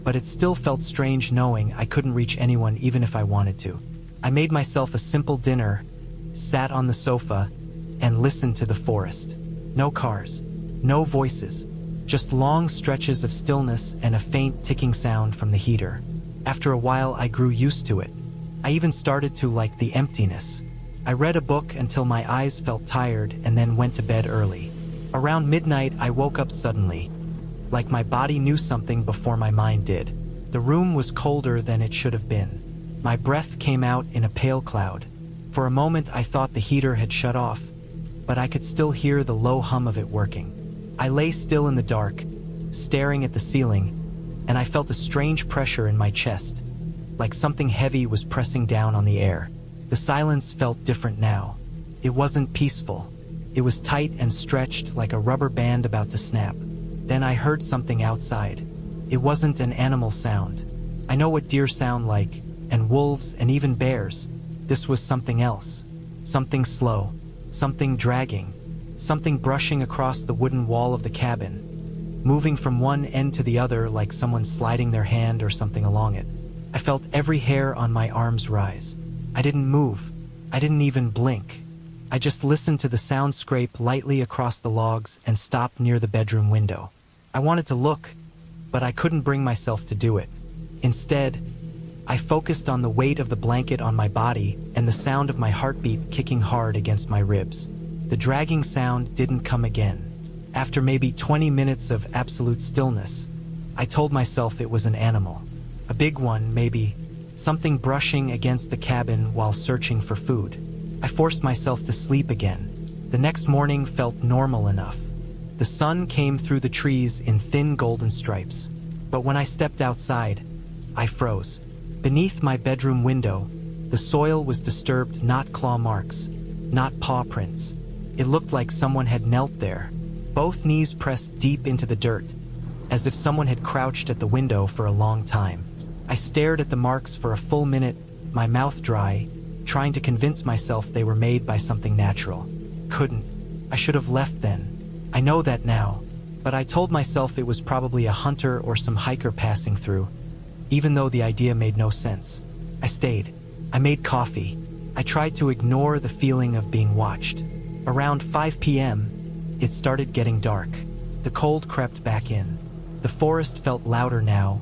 S1: but it still felt strange knowing I couldn't reach anyone even if I wanted to. I made myself a simple dinner, sat on the sofa, and listened to the forest. No cars, no voices, just long stretches of stillness and a faint ticking sound from the heater. After a while, I grew used to it. I even started to like the emptiness. I read a book until my eyes felt tired and then went to bed early. Around midnight, I woke up suddenly, like my body knew something before my mind did. The room was colder than it should have been. My breath came out in a pale cloud. For a moment, I thought the heater had shut off, but I could still hear the low hum of it working. I lay still in the dark, staring at the ceiling, and I felt a strange pressure in my chest, like something heavy was pressing down on the air. The silence felt different now. It wasn't peaceful. It was tight and stretched like a rubber band about to snap. Then I heard something outside. It wasn't an animal sound. I know what deer sound like, and wolves and even bears. This was something else. Something slow, something dragging, something brushing across the wooden wall of the cabin, moving from one end to the other like someone sliding their hand or something along it. I felt every hair on my arms rise. I didn't move. I didn't even blink. I just listened to the sound scrape lightly across the logs and stop near the bedroom window. I wanted to look, but I couldn't bring myself to do it. Instead, I focused on the weight of the blanket on my body and the sound of my heartbeat kicking hard against my ribs. The dragging sound didn't come again. After maybe 20 minutes of absolute stillness, I told myself it was an animal. A big one, maybe, something brushing against the cabin while searching for food. I forced myself to sleep again. The next morning felt normal enough. The sun came through the trees in thin golden stripes. But when I stepped outside, I froze. Beneath my bedroom window, the soil was disturbed, not claw marks, not paw prints. It looked like someone had knelt there, both knees pressed deep into the dirt, as if someone had crouched at the window for a long time. I stared at the marks for a full minute, my mouth dry, trying to convince myself they were made by something natural. Couldn't. I should have left then. I know that now, but I told myself it was probably a hunter or some hiker passing through, even though the idea made no sense. I stayed. I made coffee. I tried to ignore the feeling of being watched. Around 5 p.m., it started getting dark. The cold crept back in. The forest felt louder now,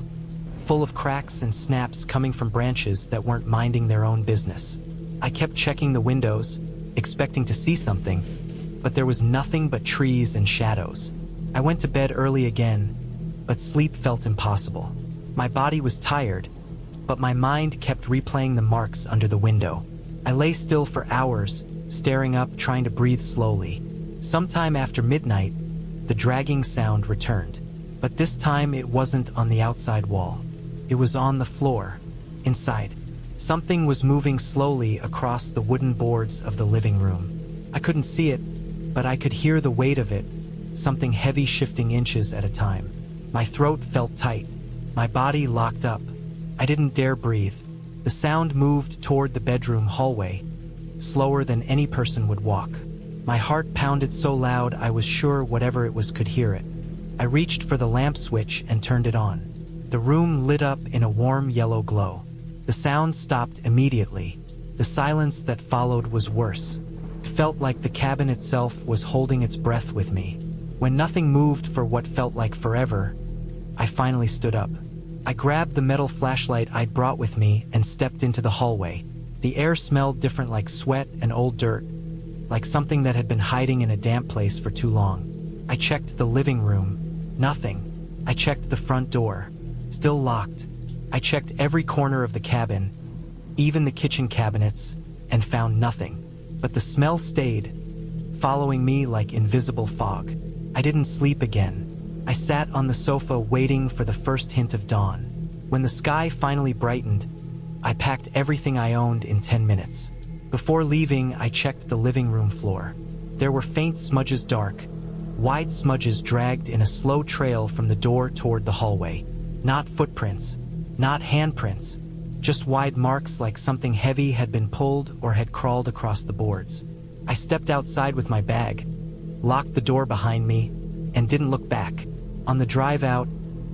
S1: full of cracks and snaps coming from branches that weren't minding their own business. I kept checking the windows, expecting to see something, but there was nothing but trees and shadows. I went to bed early again, but sleep felt impossible. My body was tired, but my mind kept replaying the marks under the window. I lay still for hours, staring up, trying to breathe slowly. Sometime after midnight, the dragging sound returned. But this time it wasn't on the outside wall. It was on the floor, inside. Something was moving slowly across the wooden boards of the living room. I couldn't see it, but I could hear the weight of it, something heavy shifting inches at a time. My throat felt tight. My body locked up. I didn't dare breathe. The sound moved toward the bedroom hallway, slower than any person would walk. My heart pounded so loud I was sure whatever it was could hear it. I reached for the lamp switch and turned it on. The room lit up in a warm yellow glow. The sound stopped immediately. The silence that followed was worse. It felt like the cabin itself was holding its breath with me. When nothing moved for what felt like forever, I finally stood up. I grabbed the metal flashlight I'd brought with me and stepped into the hallway. The air smelled different, like sweat and old dirt, like something that had been hiding in a damp place for too long. I checked the living room. Nothing. I checked the front door. Still locked. I checked every corner of the cabin, even the kitchen cabinets, and found nothing. But the smell stayed, following me like invisible fog. I didn't sleep again. I sat on the sofa waiting for the first hint of dawn. When the sky finally brightened, I packed everything I owned in 10 minutes. Before leaving, I checked the living room floor. There were faint smudges, dark, wide smudges dragged in a slow trail from the door toward the hallway. Not footprints, not handprints, just wide marks like something heavy had been pulled or had crawled across the boards. I stepped outside with my bag, locked the door behind me, and didn't look back. On the drive out,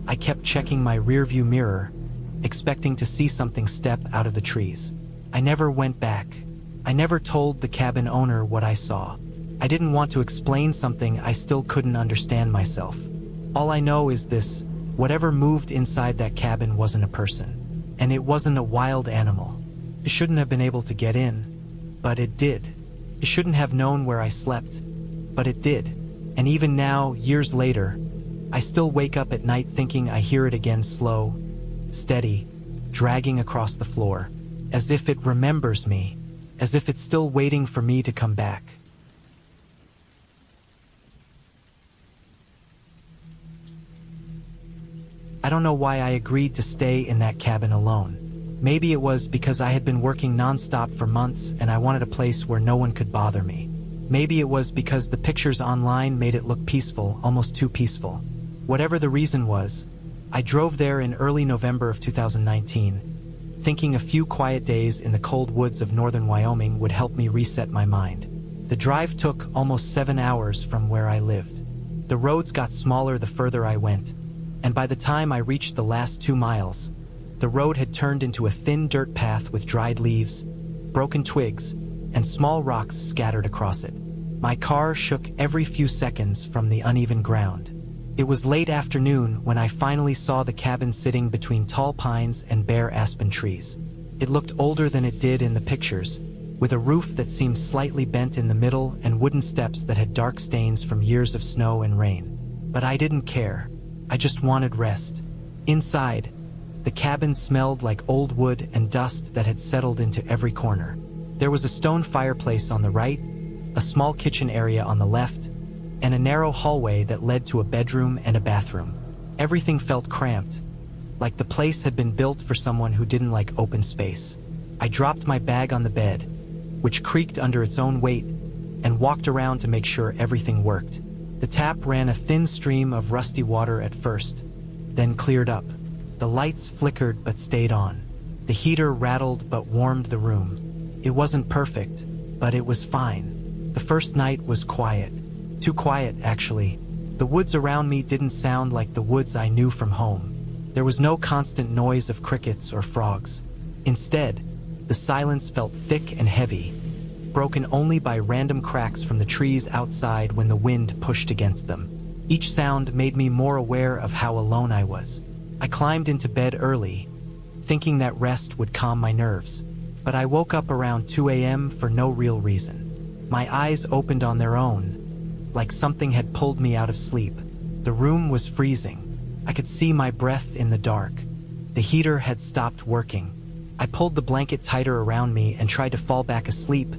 S1: I kept checking my rearview mirror, expecting to see something step out of the trees. I never went back. I never told the cabin owner what I saw. I didn't want to explain something I still couldn't understand myself. All I know is this: whatever moved inside that cabin wasn't a person. And it wasn't a wild animal. It shouldn't have been able to get in, but it did. It shouldn't have known where I slept, but it did. And even now, years later, I still wake up at night thinking I hear it again, slow, steady, dragging across the floor, as if it remembers me, as if it's still waiting for me to come back. I don't know why I agreed to stay in that cabin alone. Maybe it was because I had been working nonstop for months and I wanted a place where no one could bother me. Maybe it was because the pictures online made it look peaceful, almost too peaceful. Whatever the reason was, I drove there in early November of 2019, thinking a few quiet days in the cold woods of northern Wyoming would help me reset my mind. The drive took almost 7 hours from where I lived. The roads got smaller the further I went, and by the time I reached the last 2 miles, the road had turned into a thin dirt path with dried leaves, broken twigs, and small rocks scattered across it. My car shook every few seconds from the uneven ground. It was late afternoon when I finally saw the cabin sitting between tall pines and bare aspen trees. It looked older than it did in the pictures, with a roof that seemed slightly bent in the middle and wooden steps that had dark stains from years of snow and rain. But I didn't care. I just wanted rest. Inside, the cabin smelled like old wood and dust that had settled into every corner. There was a stone fireplace on the right, a small kitchen area on the left, and a narrow hallway that led to a bedroom and a bathroom. Everything felt cramped, like the place had been built for someone who didn't like open space. I dropped my bag on the bed, which creaked under its own weight, and walked around to make sure everything worked. The tap ran a thin stream of rusty water at first, then cleared up. The lights flickered but stayed on. The heater rattled but warmed the room. It wasn't perfect, but it was fine. The first night was quiet. Too quiet, actually. The woods around me didn't sound like the woods I knew from home. There was no constant noise of crickets or frogs. Instead, the silence felt thick and heavy, broken only by random cracks from the trees outside when the wind pushed against them. Each sound made me more aware of how alone I was. I climbed into bed early, thinking that rest would calm my nerves, but I woke up around 2 a.m. for no real reason. My eyes opened on their own, like something had pulled me out of sleep. The room was freezing. I could see my breath in the dark. The heater had stopped working. I pulled the blanket tighter around me and tried to fall back asleep,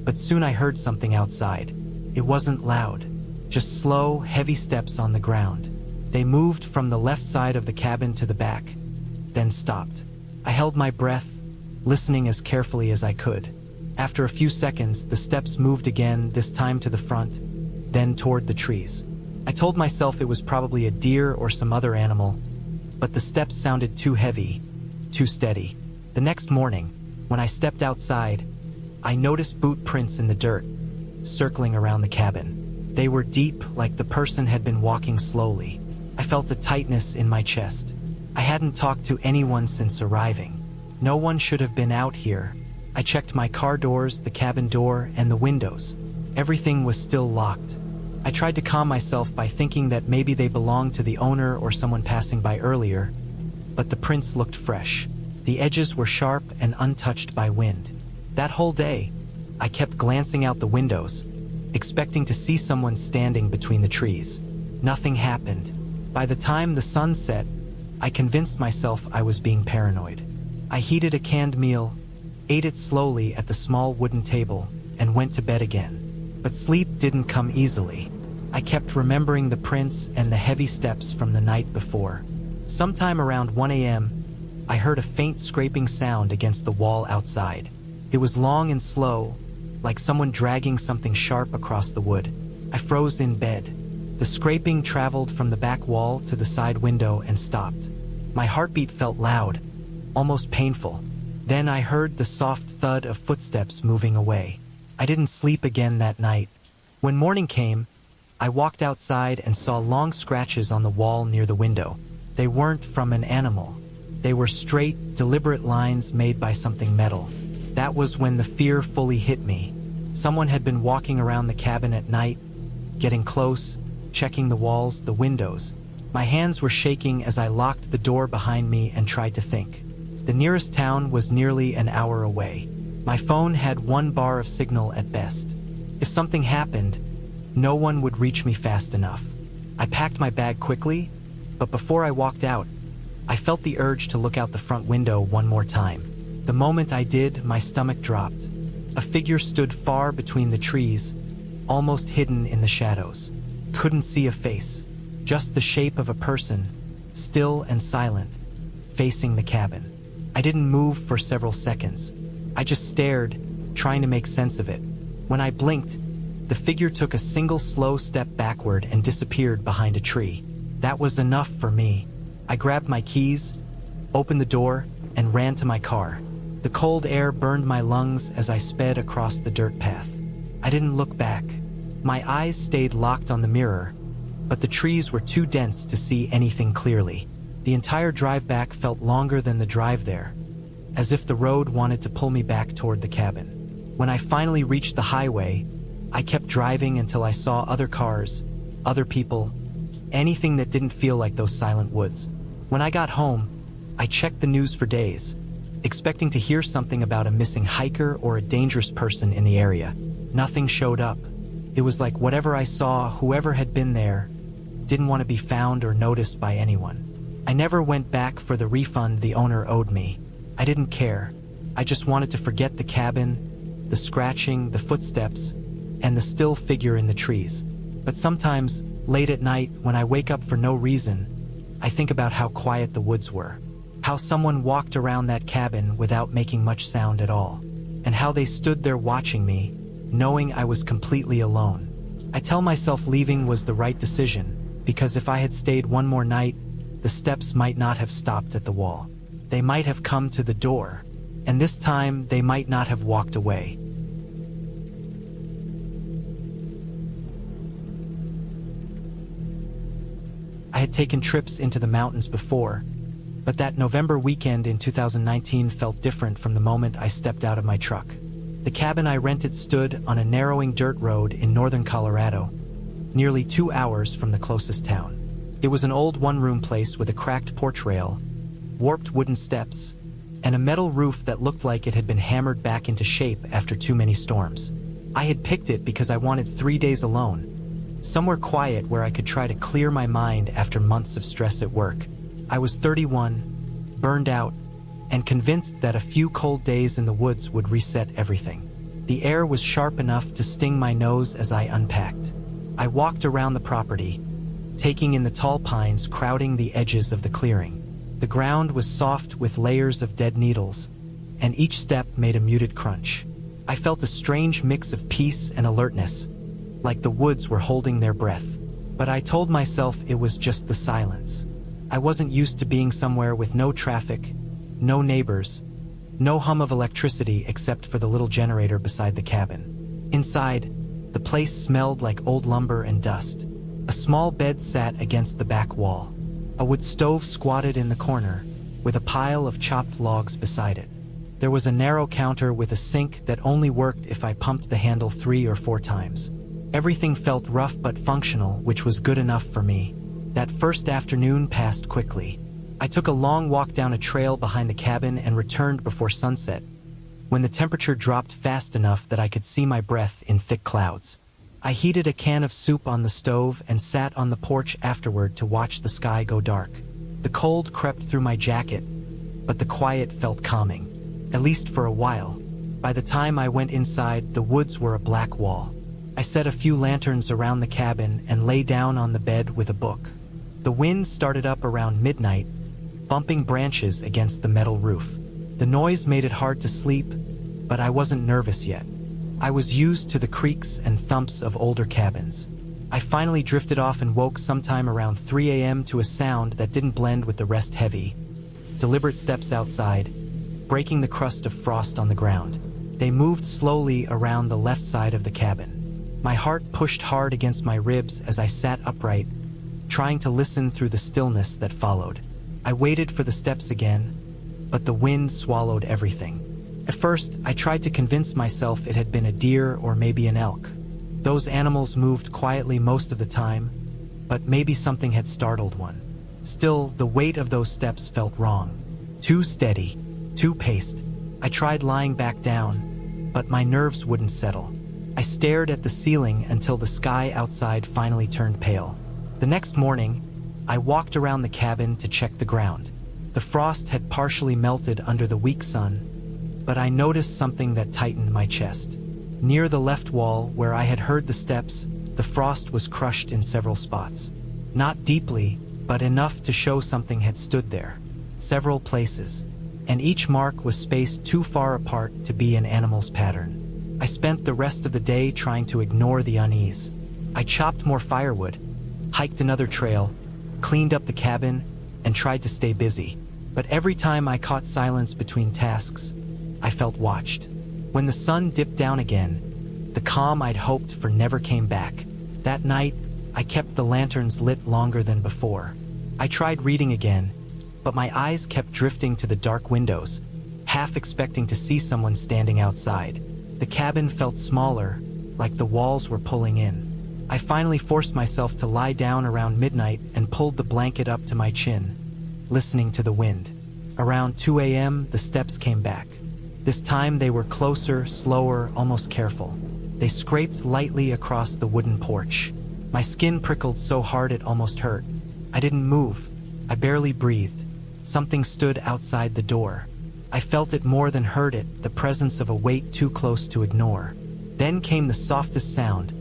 S1: but soon I heard something outside. It wasn't loud, just slow, heavy steps on the ground. They moved from the left side of the cabin to the back, then stopped. I held my breath, listening as carefully as I could. After a few seconds, the steps moved again, this time to the front, then toward the trees. I told myself it was probably a deer or some other animal, but the steps sounded too heavy, too steady. The next morning, when I stepped outside, I noticed boot prints in the dirt, circling around the cabin. They were deep, like the person had been walking slowly. I felt a tightness in my chest. I hadn't talked to anyone since arriving. No one should have been out here. I checked my car doors, the cabin door, and the windows. Everything was still locked. I tried to calm myself by thinking that maybe they belonged to the owner or someone passing by earlier, but the prints looked fresh. The edges were sharp and untouched by wind. That whole day, I kept glancing out the windows, expecting to see someone standing between the trees. Nothing happened. By the time the sun set, I convinced myself I was being paranoid. I heated a canned meal, ate it slowly at the small wooden table, and went to bed again. But sleep didn't come easily. I kept remembering the prints and the heavy steps from the night before. Sometime around 1 a.m., I heard a faint scraping sound against the wall outside. It was long and slow, like someone dragging something sharp across the wood. I froze in bed. The scraping traveled from the back wall to the side window and stopped. My heartbeat felt loud, almost painful. Then I heard the soft thud of footsteps moving away. I didn't sleep again that night. When morning came, I walked outside and saw long scratches on the wall near the window. They weren't from an animal. They were straight, deliberate lines made by something metal. That was when the fear fully hit me. Someone had been walking around the cabin at night, getting close, checking the walls, the windows. My hands were shaking as I locked the door behind me and tried to think. The nearest town was nearly an hour away. My phone had 1 bar of signal at best. If something happened, no one would reach me fast enough. I packed my bag quickly, but before I walked out, I felt the urge to look out the front window one more time. The moment I did, my stomach dropped. A figure stood far between the trees, almost hidden in the shadows. Couldn't see a face, just the shape of a person, still and silent, facing the cabin. I didn't move for several seconds. I just stared, trying to make sense of it. When I blinked, the figure took a single slow step backward and disappeared behind a tree. That was enough for me. I grabbed my keys, opened the door, and ran to my car. The cold air burned my lungs as I sped across the dirt path. I didn't look back. My eyes stayed locked on the mirror, but the trees were too dense to see anything clearly. The entire drive back felt longer than the drive there, as if the road wanted to pull me back toward the cabin. When I finally reached the highway, I kept driving until I saw other cars, other people, anything that didn't feel like those silent woods. When I got home, I checked the news for days, expecting to hear something about a missing hiker or a dangerous person in the area. Nothing showed up. It was like whatever I saw, whoever had been there, didn't want to be found or noticed by anyone. I never went back for the refund the owner owed me. I didn't care. I just wanted to forget the cabin, the scratching, the footsteps, and the still figure in the trees. But sometimes, late at night, when I wake up for no reason, I think about how quiet the woods were, how someone walked around that cabin without making much sound at all, and how they stood there watching me, knowing I was completely alone. I tell myself leaving was the right decision, because if I had stayed one more night, the steps might not have stopped at the wall. They might have come to the door, and this time they might not have walked away. I had taken trips into the mountains before, but that November weekend in 2019 felt different from the moment I stepped out of my truck. The cabin I rented stood on a narrowing dirt road in northern Colorado, nearly 2 hours from the closest town. It was an old one-room place with a cracked porch rail, warped wooden steps, and a metal roof that looked like it had been hammered back into shape after too many storms. I had picked it because I wanted 3 days alone, somewhere quiet where I could try to clear my mind after months of stress at work. I was 31, burned out, and convinced that a few cold days in the woods would reset everything. The air was sharp enough to sting my nose as I unpacked. I walked around the property, taking in the tall pines crowding the edges of the clearing. The ground was soft with layers of dead needles, and each step made a muted crunch. I felt a strange mix of peace and alertness, like the woods were holding their breath. But I told myself it was just the silence. I wasn't used to being somewhere with no traffic, no neighbors, no hum of electricity except for the little generator beside the cabin. Inside, the place smelled like old lumber and dust. A small bed sat against the back wall. A wood stove squatted in the corner, with a pile of chopped logs beside it. There was a narrow counter with a sink that only worked if I pumped the handle 3 or 4 times. Everything felt rough but functional, which was good enough for me. That first afternoon passed quickly. I took a long walk down a trail behind the cabin and returned before sunset, when the temperature dropped fast enough that I could see my breath in thick clouds. I heated a can of soup on the stove and sat on the porch afterward to watch the sky go dark. The cold crept through my jacket, but the quiet felt calming, at least for a while. By the time I went inside, the woods were a black wall. I set a few lanterns around the cabin and lay down on the bed with a book. The wind started up around midnight, bumping branches against the metal roof. The noise made it hard to sleep, but I wasn't nervous yet. I was used to the creaks and thumps of older cabins. I finally drifted off and woke sometime around 3 a.m. to a sound that didn't blend with the rest. Heavy, deliberate steps outside, breaking the crust of frost on the ground. They moved slowly around the left side of the cabin. My heart pushed hard against my ribs as I sat upright, trying to listen through the stillness that followed. I waited for the steps again, but the wind swallowed everything. At first, I tried to convince myself it had been a deer or maybe an elk. Those animals moved quietly most of the time, but maybe something had startled one. Still, the weight of those steps felt wrong. Too steady, too paced. I tried lying back down, but my nerves wouldn't settle. I stared at the ceiling until the sky outside finally turned pale. The next morning, I walked around the cabin to check the ground. The frost had partially melted under the weak sun, but I noticed something that tightened my chest. Near the left wall, where I had heard the steps, the frost was crushed in several spots. Not deeply, but enough to show something had stood there. Several places. And each mark was spaced too far apart to be an animal's pattern. I spent the rest of the day trying to ignore the unease. I chopped more firewood, hiked another trail, cleaned up the cabin, and tried to stay busy. But every time I caught silence between tasks, I felt watched. When the sun dipped down again, the calm I'd hoped for never came back. That night, I kept the lanterns lit longer than before. I tried reading again, but my eyes kept drifting to the dark windows, half expecting to see someone standing outside. The cabin felt smaller, like the walls were pulling in. I finally forced myself to lie down around midnight and pulled the blanket up to my chin, listening to the wind. Around 2 a.m., the steps came back. This time they were closer, slower, almost careful. They scraped lightly across the wooden porch. My skin prickled so hard it almost hurt. I didn't move. I barely breathed. Something stood outside the door. I felt it more than heard it, the presence of a weight too close to ignore. Then came the softest sound,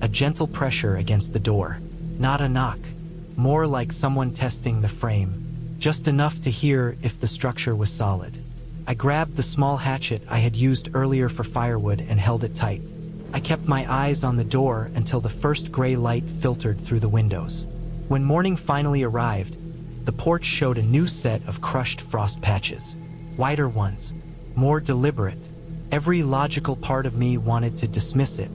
S1: a gentle pressure against the door. Not a knock, more like someone testing the frame, just enough to hear if the structure was solid. I grabbed the small hatchet I had used earlier for firewood and held it tight. I kept my eyes on the door until the first gray light filtered through the windows. When morning finally arrived, the porch showed a new set of crushed frost patches. Wider ones, more deliberate. Every logical part of me wanted to dismiss it.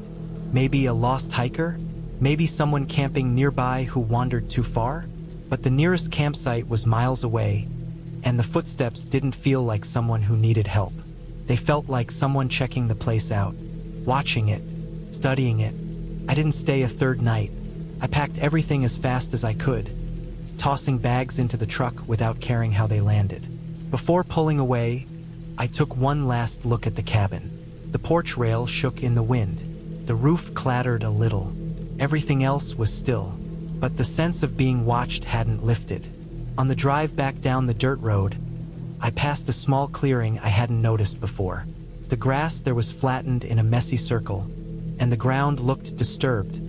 S1: Maybe a lost hiker? Maybe someone camping nearby who wandered too far? but the nearest campsite was miles away, and the footsteps didn't feel like someone who needed help. They felt like someone checking the place out, watching it, studying it. I didn't stay a third night. I packed everything as fast as I could, tossing bags into the truck without caring how they landed. Before pulling away, I took one last look at the cabin. The porch rail shook in the wind. The roof clattered a little. Everything else was still, but the sense of being watched hadn't lifted. On the drive back down the dirt road, I passed a small clearing I hadn't noticed before. The grass there was flattened in a messy circle, and the ground looked disturbed,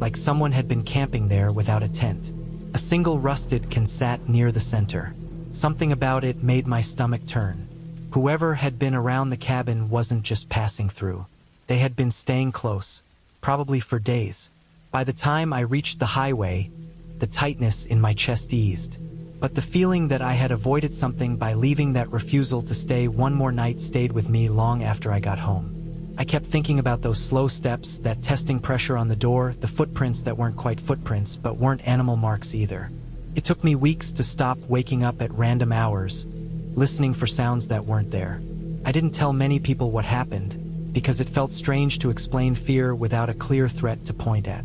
S1: like someone had been camping there without a tent. A single rusted can sat near the center. Something about it made my stomach turn. Whoever had been around the cabin wasn't just passing through. They had been staying close, probably for days. By the time I reached the highway, the tightness in my chest eased. But the feeling that I had avoided something by leaving that refusal to stay one more night stayed with me long after I got home. I kept thinking about those slow steps, that testing pressure on the door, the footprints that weren't quite footprints but weren't animal marks either. It took me weeks to stop waking up at random hours, listening for sounds that weren't there. I didn't tell many people what happened, because it felt strange to explain fear without a clear threat to point at.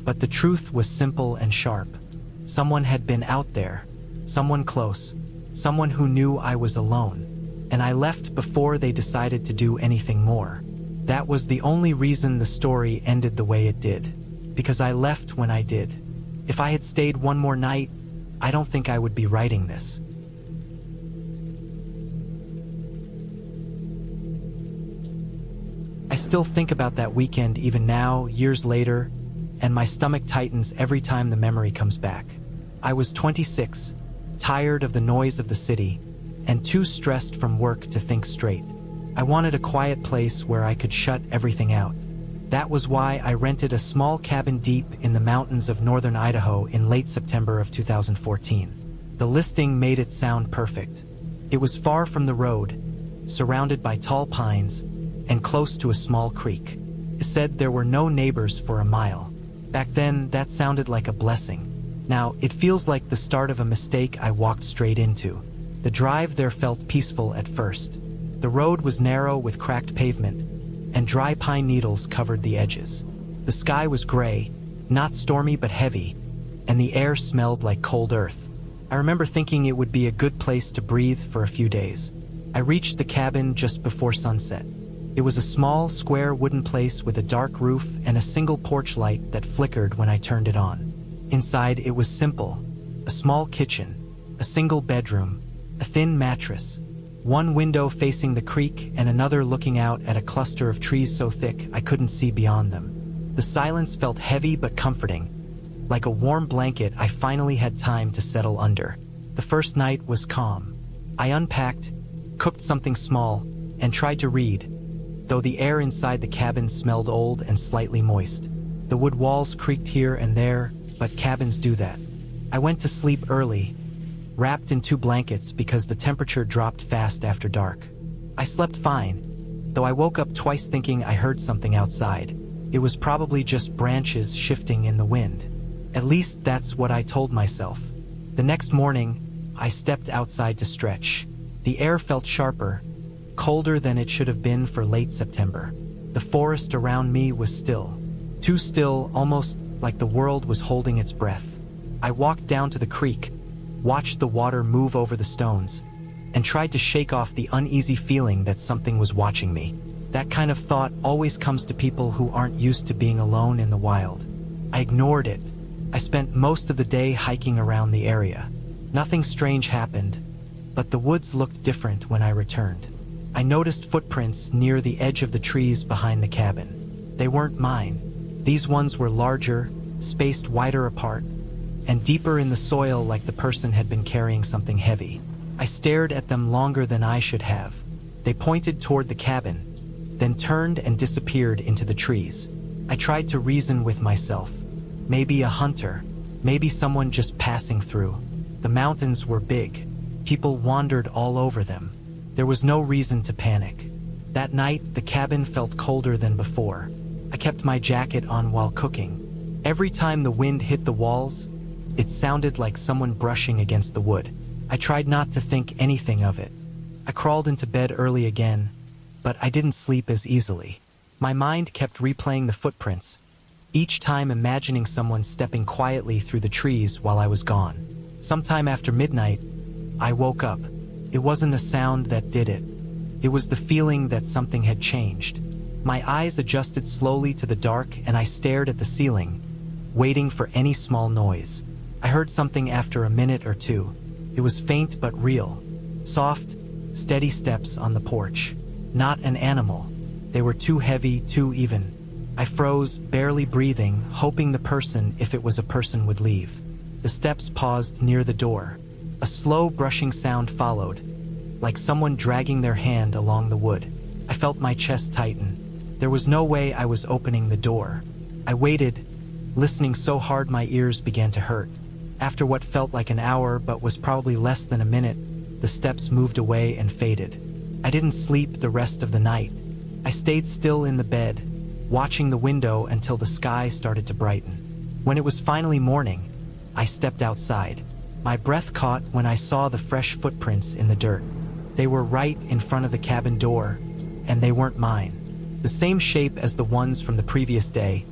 S1: But the truth was simple and sharp. Someone had been out there, someone close, someone who knew I was alone, and I left before they decided to do anything more. That was the only reason the story ended the way it did, because I left when I did. If I had stayed one more night, I don't think I would be writing this. I still think about that weekend even now, years later, and my stomach tightens every time the memory comes back. I was 26, tired of the noise of the city, and too stressed from work to think straight. I wanted a quiet place where I could shut everything out. That was why I rented a small cabin deep in the mountains of northern Idaho in late September of 2014. The listing made it sound perfect. It was far from the road, surrounded by tall pines, and close to a small creek. It said there were no neighbors for a mile. Back then, that sounded like a blessing. Now, it feels like the start of a mistake I walked straight into. The drive there felt peaceful at first. The road was narrow with cracked pavement, and dry pine needles covered the edges. The sky was gray, not stormy but heavy, and the air smelled like cold earth. I remember thinking it would be a good place to breathe for a few days. I reached the cabin just before sunset. It was a small, square wooden place with a dark roof and a single porch light that flickered when I turned it on. Inside, it was simple. A small kitchen, a single bedroom, a thin mattress, one window facing the creek and another looking out at a cluster of trees so thick I couldn't see beyond them. The silence felt heavy but comforting. Like a warm blanket, I finally had time to settle under. The first night was calm. I unpacked, cooked something small, and tried to read, though the air inside the cabin smelled old and slightly moist. The wood walls creaked here and there, but cabins do that. I went to sleep early, wrapped in 2 blankets because the temperature dropped fast after dark. I slept fine, though I woke up twice thinking I heard something outside. It was probably just branches shifting in the wind. At least that's what I told myself. The next morning, I stepped outside to stretch. The air felt sharper, colder than it should have been for late September. The forest around me was still. Too still, almost like the world was holding its breath. I walked down to the creek, watched the water move over the stones, and tried to shake off the uneasy feeling that something was watching me. That kind of thought always comes to people who aren't used to being alone in the wild. I ignored it. I spent most of the day hiking around the area. Nothing strange happened, but the woods looked different when I returned. I noticed footprints near the edge of the trees behind the cabin. They weren't mine. These ones were larger, spaced wider apart, and deeper in the soil like the person had been carrying something heavy. I stared at them longer than I should have. They pointed toward the cabin, then turned and disappeared into the trees. I tried to reason with myself. Maybe a hunter, maybe someone just passing through. The mountains were big. People wandered all over them. There was no reason to panic. That night, the cabin felt colder than before. I kept my jacket on while cooking. Every time the wind hit the walls, It sounded like someone brushing against the wood. I tried not to think anything of it. I crawled into bed early again, but I didn't sleep as easily. My mind kept replaying the footprints, each time imagining someone stepping quietly through the trees while I was gone. Sometime after midnight, I woke up. It wasn't a sound that did it. It was the feeling that something had changed. My eyes adjusted slowly to the dark and I stared at the ceiling, waiting for any small noise. I heard something after a minute or two. It was faint but real. Soft, steady steps on the porch. Not an animal. They were too heavy, too even. I froze, barely breathing, hoping the person, if it was a person, would leave. The steps paused near the door. A slow brushing sound followed, like someone dragging their hand along the wood. I felt my chest tighten. There was no way I was opening the door. I waited, listening so hard my ears began to hurt. After what felt like an hour but was probably less than a minute, the steps moved away and faded. I didn't sleep the rest of the night. I stayed still in the bed, watching the window until the sky started to brighten. When it was finally morning, I stepped outside. My breath caught when I saw the fresh footprints in the dirt. They were right in front of the cabin door, and they weren't mine. The same shape as the ones from the previous day,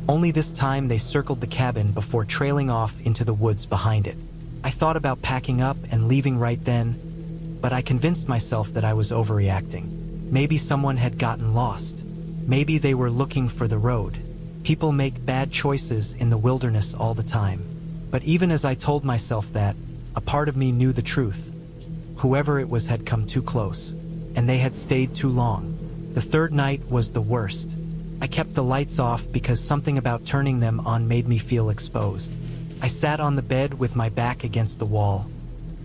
S1: only this time they circled the cabin before trailing off into the woods behind it. I thought about packing up and leaving right then, but I convinced myself that I was overreacting. Maybe someone had gotten lost. Maybe they were looking for the road. People make bad choices in the wilderness all the time. But even as I told myself that, a part of me knew the truth. Whoever it was had come too close, and they had stayed too long. The third night was the worst. I kept the lights off because something about turning them on made me feel exposed. I sat on the bed with my back against the wall,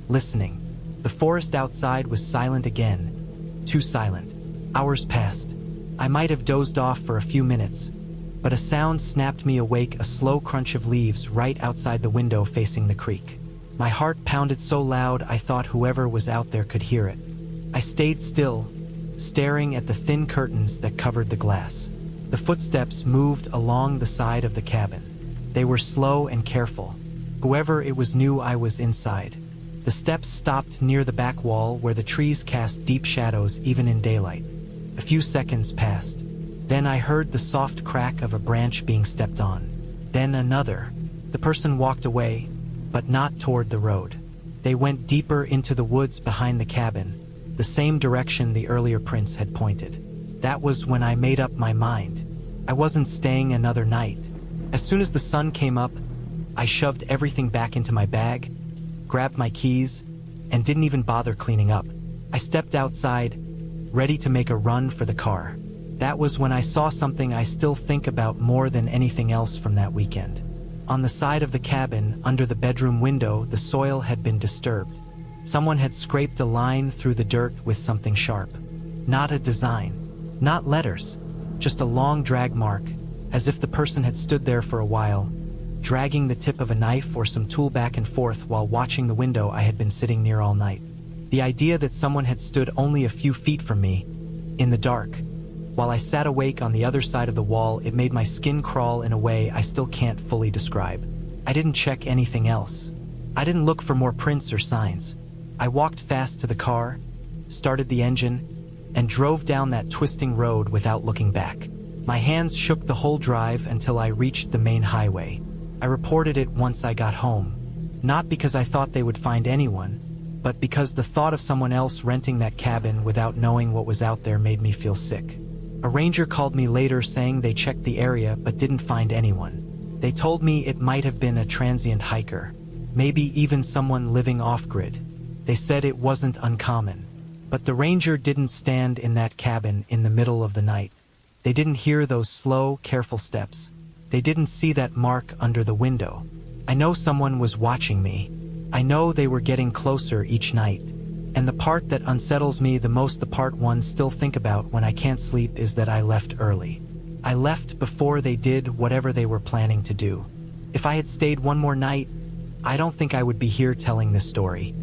S1: listening. The forest outside was silent again. Too silent. Hours passed. I might have dozed off for a few minutes, but a sound snapped me awake, a slow crunch of leaves right outside the window facing the creek. My heart pounded so loud I thought whoever was out there could hear it. I stayed still, staring at the thin curtains that covered the glass. The footsteps moved along the side of the cabin. They were slow and careful. Whoever it was knew I was inside. The steps stopped near the back wall where the trees cast deep shadows even in daylight. A few seconds passed. Then I heard the soft crack of a branch being stepped on. Then another. The person walked away, but not toward the road. They went deeper into the woods behind the cabin, the same direction the earlier prints had pointed. That was when I made up my mind. I wasn't staying another night. As soon as the sun came up, I shoved everything back into my bag, grabbed my keys, and didn't even bother cleaning up. I stepped outside, ready to make a run for the car. That was when I saw something I still think about more than anything else from that weekend. On the side of the cabin, under the bedroom window, the soil had been disturbed. Someone had scraped a line through the dirt with something sharp. Not a design, not letters, just a long drag mark, as if the person had stood there for a while, dragging the tip of a knife or some tool back and forth while watching the window I had been sitting near all night. The idea that someone had stood only a few feet from me, in the dark, while I sat awake on the other side of the wall, it made my skin crawl in a way I still can't fully describe. I didn't check anything else. I didn't look for more prints or signs. I walked fast to the car, started the engine, and drove down that twisting road without looking back. My hands shook the whole drive until I reached the main highway. I reported it once I got home, not because I thought they would find anyone, but because the thought of someone else renting that cabin without knowing what was out there made me feel sick. A ranger called me later saying they checked the area but didn't find anyone. They told me it might have been a transient hiker, maybe even someone living off-grid. They said it wasn't uncommon. But the ranger didn't stand in that cabin in the middle of the night. They didn't hear those slow, careful steps. They didn't see that mark under the window. I know someone was watching me. I know they were getting closer each night. And the part that unsettles me the most, the part one still think about when I can't sleep, is that I left early. I left before they did whatever they were planning to do. If I had stayed one more night, I don't think I would be here telling this story.